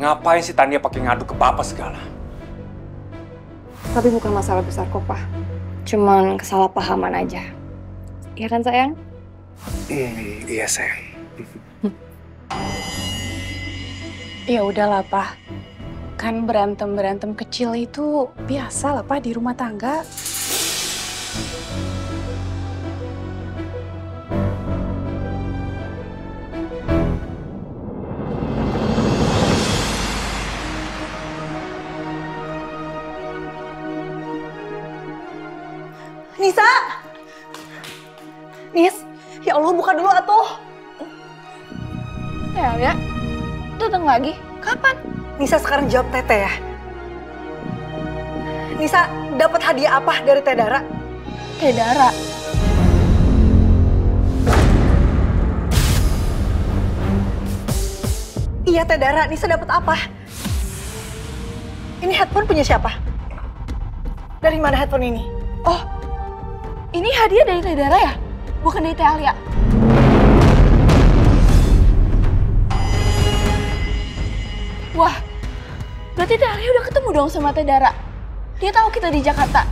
Speaker 1: Ngapain sih Tania pakai ngadu ke Papa segala?
Speaker 16: Tapi bukan masalah besar kok, Pak. Cuman kesalahpahaman aja. Iya kan, sayang?
Speaker 1: Iya, sayang.
Speaker 10: Ya udahlah, Pak. Kan berantem-berantem kecil itu biasa lah, Pak, di rumah tangga.
Speaker 7: Nisa! Nis, ya Allah buka dulu atuh.
Speaker 8: Ya, datang lagi. Kapan?
Speaker 7: Nisa sekarang jawab Tete ya. Nisa dapat hadiah apa dari Teh Dara?
Speaker 8: Teh Dara?
Speaker 7: Iya Teh Dara, Nisa dapat apa? Ini headphone punya siapa? Dari mana headphone ini?
Speaker 8: Oh, ini hadiah dari Teh Dara ya? Bukan dari Teh Alia? Wah, berarti Teh Alia udah ketemu dong sama Teh Dara?
Speaker 16: Dia tahu kita di Jakarta.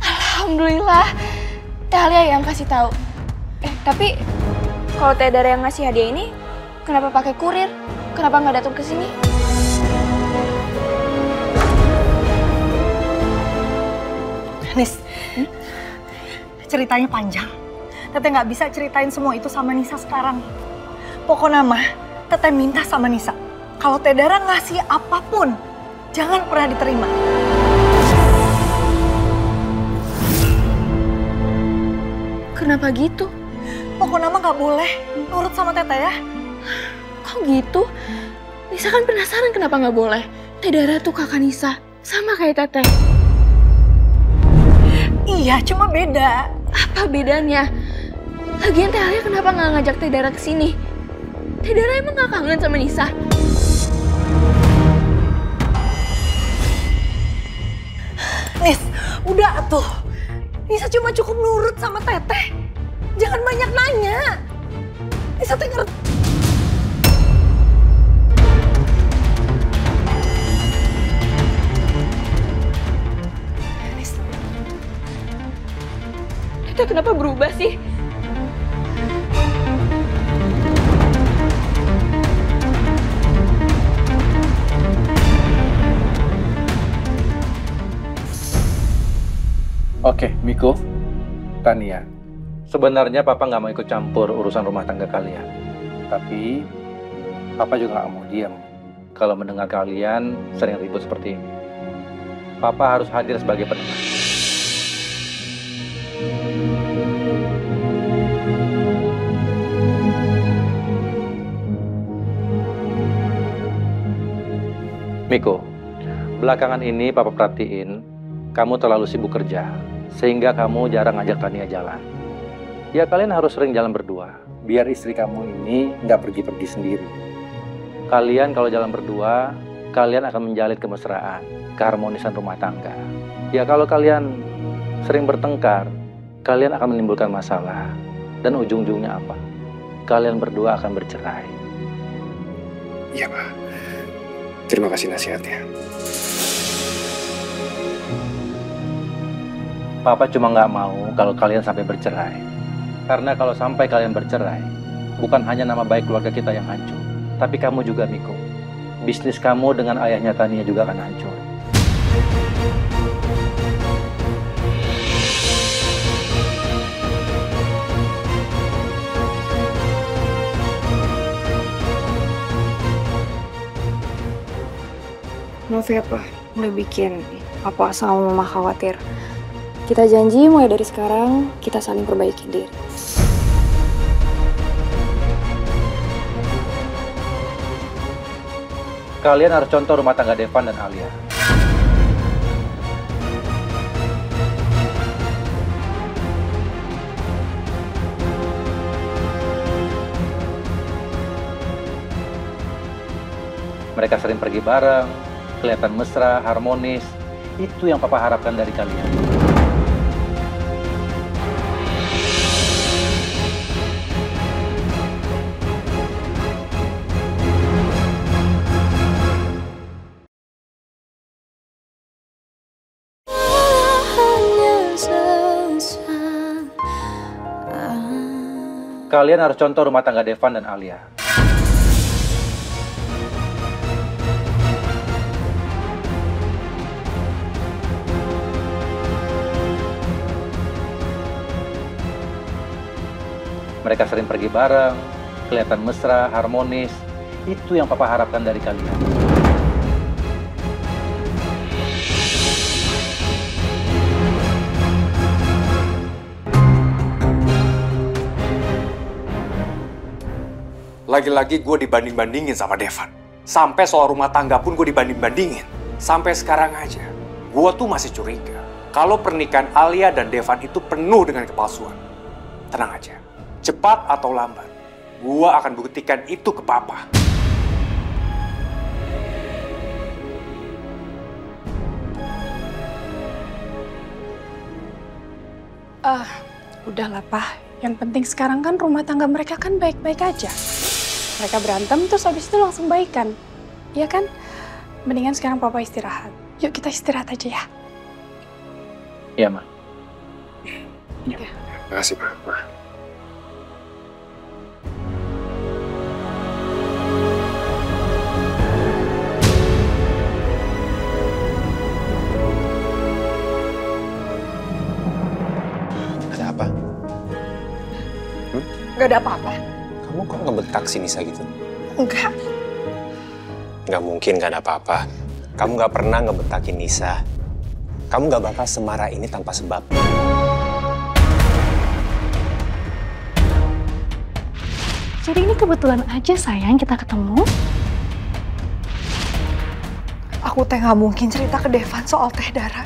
Speaker 16: Alhamdulillah. Teh Alia yang kasih tahu.
Speaker 8: Tapi kalau Teh Dara yang ngasih hadiah ini, kenapa pakai kurir? Kenapa nggak datang ke sini?
Speaker 7: Nis, ceritanya panjang. Teteh nggak bisa ceritain semua itu sama Nisa sekarang. Pokoknya mah, Teteh minta sama Nisa, kalau Teh Dara ngasih apapun, jangan pernah diterima.
Speaker 8: Kenapa gitu?
Speaker 7: Pokoknya mah nggak boleh nurut sama Teteh ya.
Speaker 8: Kok gitu? Nisa kan penasaran kenapa nggak boleh. Teh Dara tuh kakak Nisa, sama kayak Teteh.
Speaker 7: Iya, cuma beda.
Speaker 8: Apa bedanya? Lagian Teh Alia kenapa nggak ngajak Teh Dara ke sini? Teh Dara emang nggak kangen sama Nisa?
Speaker 7: Nis, udah tuh. Nisa cuma cukup nurut sama Teteh. Jangan banyak nanya. Nisa teh ngerti.
Speaker 8: Teteh kenapa berubah sih?
Speaker 17: Oke, Miko, Tania. Sebenarnya Papa nggak mau ikut campur urusan rumah tangga kalian. Tapi, Papa juga nggak mau diam kalau mendengar kalian sering ribut seperti ini. Papa harus hadir sebagai penengah. Miko, belakangan ini Papa perhatiin kamu terlalu sibuk kerja, sehingga kamu jarang ngajak Tania jalan. Ya kalian harus sering jalan berdua, biar istri kamu ini nggak pergi-pergi sendiri. Kalian kalau jalan berdua, kalian akan menjalin kemesraan, keharmonisan rumah tangga. Ya kalau kalian sering bertengkar, kalian akan menimbulkan masalah. Dan ujung-ujungnya apa? Kalian berdua akan bercerai.
Speaker 1: Iya, Pak. Terima kasih nasihatnya.
Speaker 17: Papa cuma nggak mau kalau kalian sampai bercerai. Karena kalau sampai kalian bercerai, bukan hanya nama baik keluarga kita yang hancur, tapi kamu juga, Miko. Bisnis kamu dengan ayahnya Tania juga akan hancur.
Speaker 8: Maaf ya, Pak. Udah bikin Papa sama Mama khawatir. Kita janji mulai dari sekarang kita saling perbaiki diri.
Speaker 17: Kalian harus contoh rumah tangga Devan dan Alia. Mereka sering pergi bareng, kelihatan mesra, harmonis. Itu yang Papa harapkan dari kalian. Kalian harus contoh rumah tangga Devan dan Alia. Mereka sering pergi bareng, kelihatan mesra, harmonis. Itu yang Papa harapkan dari kalian.
Speaker 1: Lagi-lagi gue dibanding-bandingin sama Devan. Sampai soal rumah tangga pun gue dibanding-bandingin. Sampai sekarang aja, gue tuh masih curiga kalau pernikahan Alia dan Devan itu penuh dengan kepalsuan. Tenang aja, cepat atau lambat, gue akan buktikan itu ke Papa.
Speaker 10: Udahlah, Pak. Yang penting sekarang kan rumah tangga mereka kan baik-baik aja. Mereka berantem terus habis itu langsung baikan. Iya kan? Mendingan sekarang Papa istirahat. Yuk kita istirahat aja ya.
Speaker 17: Iya, Ma.
Speaker 1: Makasih, Ma.
Speaker 6: Ada apa?
Speaker 7: Gak ada apa-apa.
Speaker 6: Kamu kok ngebentak si Nisa gitu?
Speaker 7: Enggak.
Speaker 6: Nggak mungkin gak ada apa-apa. Kamu nggak pernah ngebentakin Nisa. Kamu nggak bakal semarah ini tanpa sebab.
Speaker 4: Jadi ini kebetulan aja sayang kita ketemu.
Speaker 7: Aku teh nggak mungkin cerita ke Devan soal Teh Dara.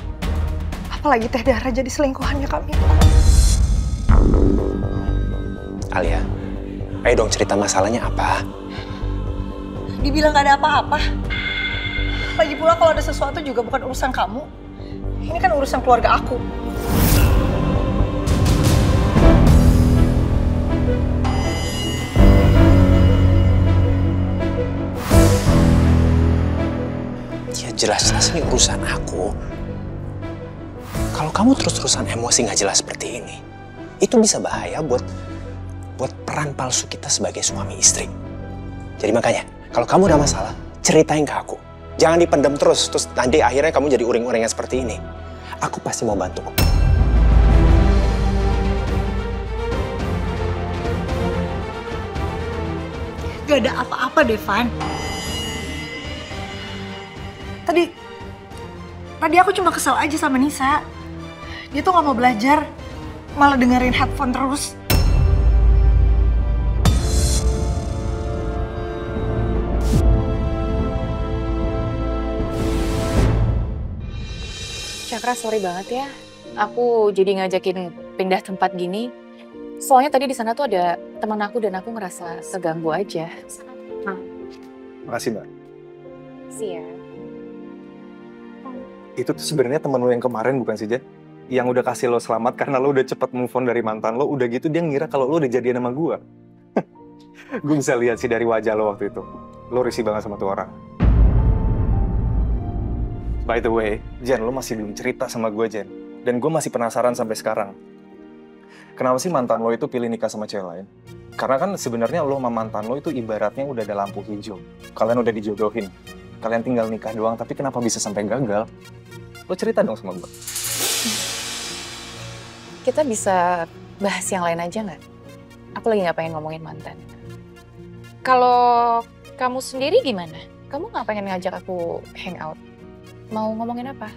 Speaker 7: Apalagi Teh Dara jadi selingkuhannya Kak Miko.
Speaker 6: Alia, ayo dong cerita masalahnya apa?
Speaker 7: Dibilang gak ada apa-apa. Lagi pula kalau ada sesuatu juga bukan urusan kamu. Ini kan urusan keluarga aku.
Speaker 6: Ya jelas-jelas ini urusan aku. Kalau kamu terus-terusan emosi nggak jelas seperti ini, itu bisa bahaya buat peran palsu kita sebagai suami istri. Jadi makanya, kalau kamu ada masalah, ceritain ke aku. Jangan dipendam terus nanti akhirnya kamu jadi uring-uringan seperti ini. Aku pasti mau bantu.
Speaker 7: Gak ada apa-apa, Devan. Tadi aku cuma kesel aja sama Nisa. Dia tuh gak mau belajar, malah dengerin headphone terus.
Speaker 13: Cakra, sorry banget ya. Aku jadi ngajakin pindah tempat gini. Soalnya tadi di sana tuh ada teman aku dan aku ngerasa seganggu aja.
Speaker 12: Makasih, Mbak.
Speaker 13: Sih ya.
Speaker 12: Itu tuh sebenarnya temen lo yang kemarin bukan sih, Jen? Yang udah kasih lo selamat karena lo udah cepet move on dari mantan lo, udah gitu dia ngira kalau lo udah jadian sama gue. Gue bisa lihat sih dari wajah lo waktu itu. Lo risih banget sama tuh orang. By the way, Jen, lo masih belum cerita sama gue, Jen. Dan gue masih penasaran sampai sekarang. Kenapa sih mantan lo itu pilih nikah sama cewek lain? Karena kan sebenarnya lo sama mantan lo itu ibaratnya udah ada lampu hijau. Kalian udah dijodohin. Kalian tinggal nikah doang, tapi kenapa bisa sampai gagal? Lo cerita dong sama gue.
Speaker 13: Kita bisa bahas yang lain aja nggak? Aku lagi nggak pengen ngomongin mantan. Kalau kamu sendiri gimana? Kamu nggak pengen ngajak aku hangout? Mau ngomongin apa?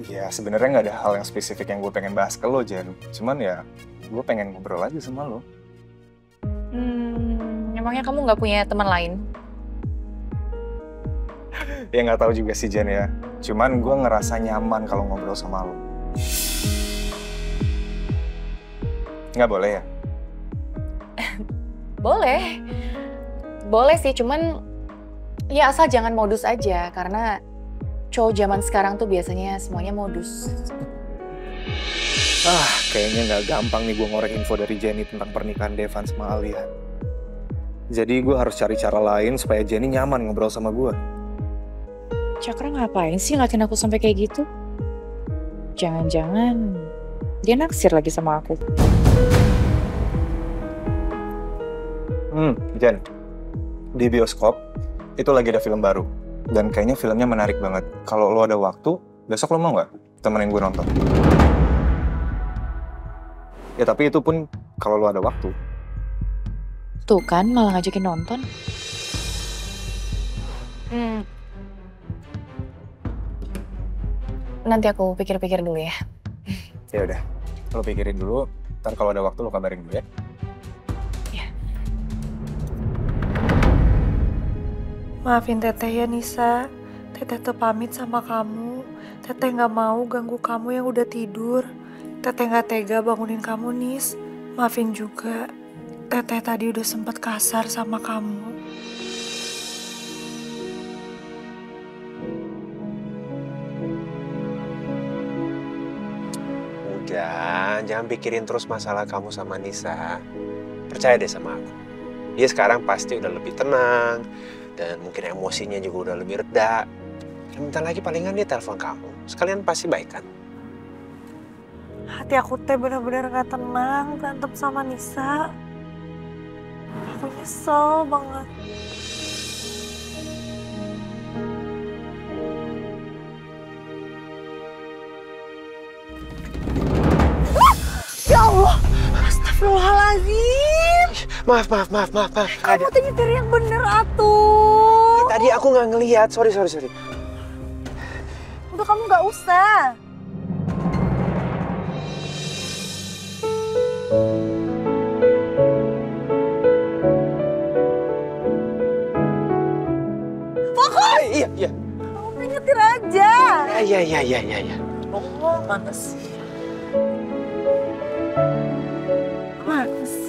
Speaker 12: Ya sebenarnya nggak ada hal yang spesifik yang gue pengen bahas ke lo, Jen. Cuman ya gue pengen ngobrol aja sama lo.
Speaker 13: Emangnya kamu nggak punya teman lain?
Speaker 12: Ya nggak tahu juga sih, Jen ya. Cuman gue ngerasa nyaman kalau ngobrol sama lo. Nggak boleh ya?
Speaker 13: Boleh. Boleh sih, cuman ya asal jangan modus aja. Karena cowok zaman sekarang tuh biasanya semuanya modus.
Speaker 12: Kayaknya nggak gampang nih gue ngorek info dari Jenny tentang pernikahan Devan sama Alia. Jadi gue harus cari cara lain supaya Jenny nyaman ngobrol sama gue.
Speaker 13: Cakra ngapain sih ngeliatin aku sampai kayak gitu? Jangan-jangan dia naksir lagi sama aku.
Speaker 12: Jen, di bioskop itu lagi ada film baru. Dan kayaknya filmnya menarik banget. Kalau lo ada waktu, besok lo mau nggak temenin gue nonton? Ya tapi itu pun kalau lo ada waktu.
Speaker 13: Tuh kan malah ngajakin nonton. Nanti aku pikir-pikir dulu ya.
Speaker 12: Ya udah, lo pikirin dulu. Ntar kalau ada waktu lo kabarin gue ya.
Speaker 7: Maafin Teteh ya Nisa. Teteh tuh pamit sama kamu. Teteh gak mau ganggu kamu yang udah tidur. Teteh gak tega bangunin kamu, Nis. Maafin juga. Teteh tadi udah sempet kasar sama kamu.
Speaker 6: Udah, jangan pikirin terus masalah kamu sama Nisa. Percaya deh sama aku. Dia sekarang pasti udah lebih tenang. Dan mungkin emosinya juga udah lebih reda. Dan bentar lagi palingan dia telepon kamu. Sekalian pasti baik kan?
Speaker 7: Hati aku teh bener-bener gak tenang berantem sama Nisa. Aku nyesel banget. Ya Allah, astagfirullahaladzim.
Speaker 6: Maaf.
Speaker 7: Kamu tuh nyetir yang bener atuh.
Speaker 6: Tadi aku nggak ngelihat, sorry.
Speaker 7: Udah kamu nggak usah. Fokus!
Speaker 6: Iya.
Speaker 7: Kamu nyetir aja.
Speaker 6: Iya.
Speaker 7: Oh, mana sih? Mana sih?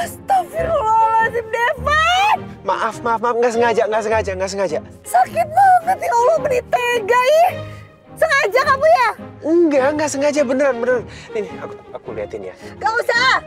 Speaker 7: Astagfirullahaladzim, Devan!
Speaker 6: Maaf, nggak sengaja.
Speaker 7: Sakit banget, ya Allah, menit tega ih. Sengaja kamu ya?
Speaker 6: Nggak sengaja, beneran. Nih, aku liatin ya.
Speaker 7: Gak usah.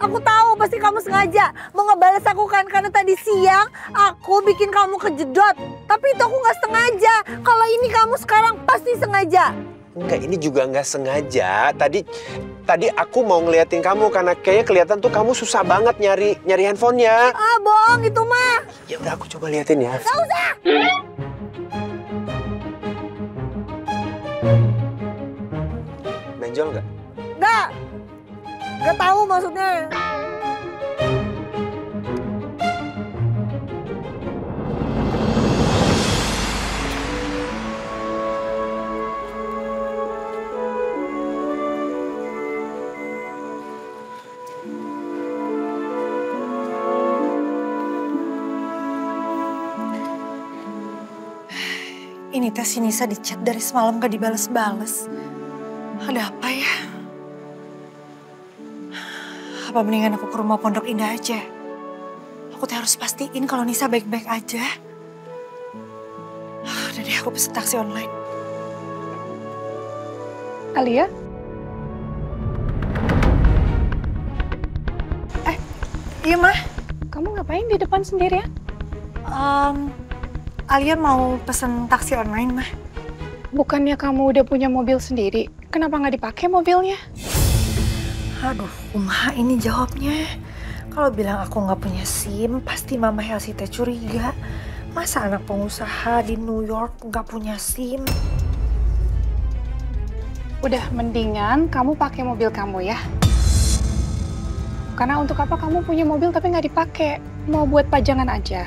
Speaker 7: Aku tahu pasti kamu sengaja mau ngebales aku kan, karena tadi siang aku bikin kamu kejedot. Tapi itu aku nggak sengaja. Kalau ini kamu sekarang pasti sengaja.
Speaker 6: Enggak, ini juga nggak sengaja. Tadi aku mau ngeliatin kamu karena kayaknya kelihatan tuh kamu susah banget nyari handphonenya.
Speaker 7: Ah, bohong itu mah.
Speaker 6: Ya udah, aku coba liatin ya.
Speaker 7: Gak usah.
Speaker 6: Benjol nggak?
Speaker 7: Gak tahu maksudnya. Ini teh si Nisa di chat dari semalam gak dibales-bales. Ada apa ya? Apa mendingan aku ke rumah Pondok Indah aja? Aku teh harus pastiin kalau Nisa baik-baik aja. Udah deh, aku pesen taksi online.
Speaker 10: Alia?
Speaker 7: Iya, Mah.
Speaker 10: Kamu ngapain di depan sendirian?
Speaker 7: Alia mau pesen taksi online, Mah.
Speaker 10: Bukannya kamu udah punya mobil sendiri? Kenapa nggak dipakai mobilnya?
Speaker 7: Aduh, kumaha ini jawabnya. Kalau bilang aku nggak punya SIM, pasti Mama Helsi teh curiga. Masa anak pengusaha di New York nggak punya SIM?
Speaker 10: Udah, mendingan kamu pakai mobil kamu ya. Karena untuk apa kamu punya mobil tapi nggak dipakai? Mau buat pajangan aja.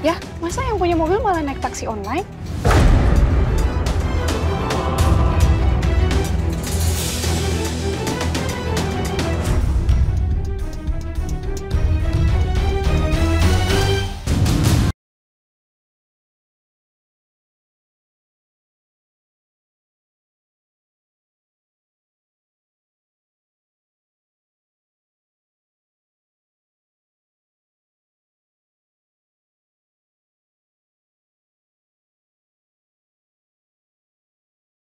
Speaker 10: Ya, masa yang punya mobil malah naik taksi online?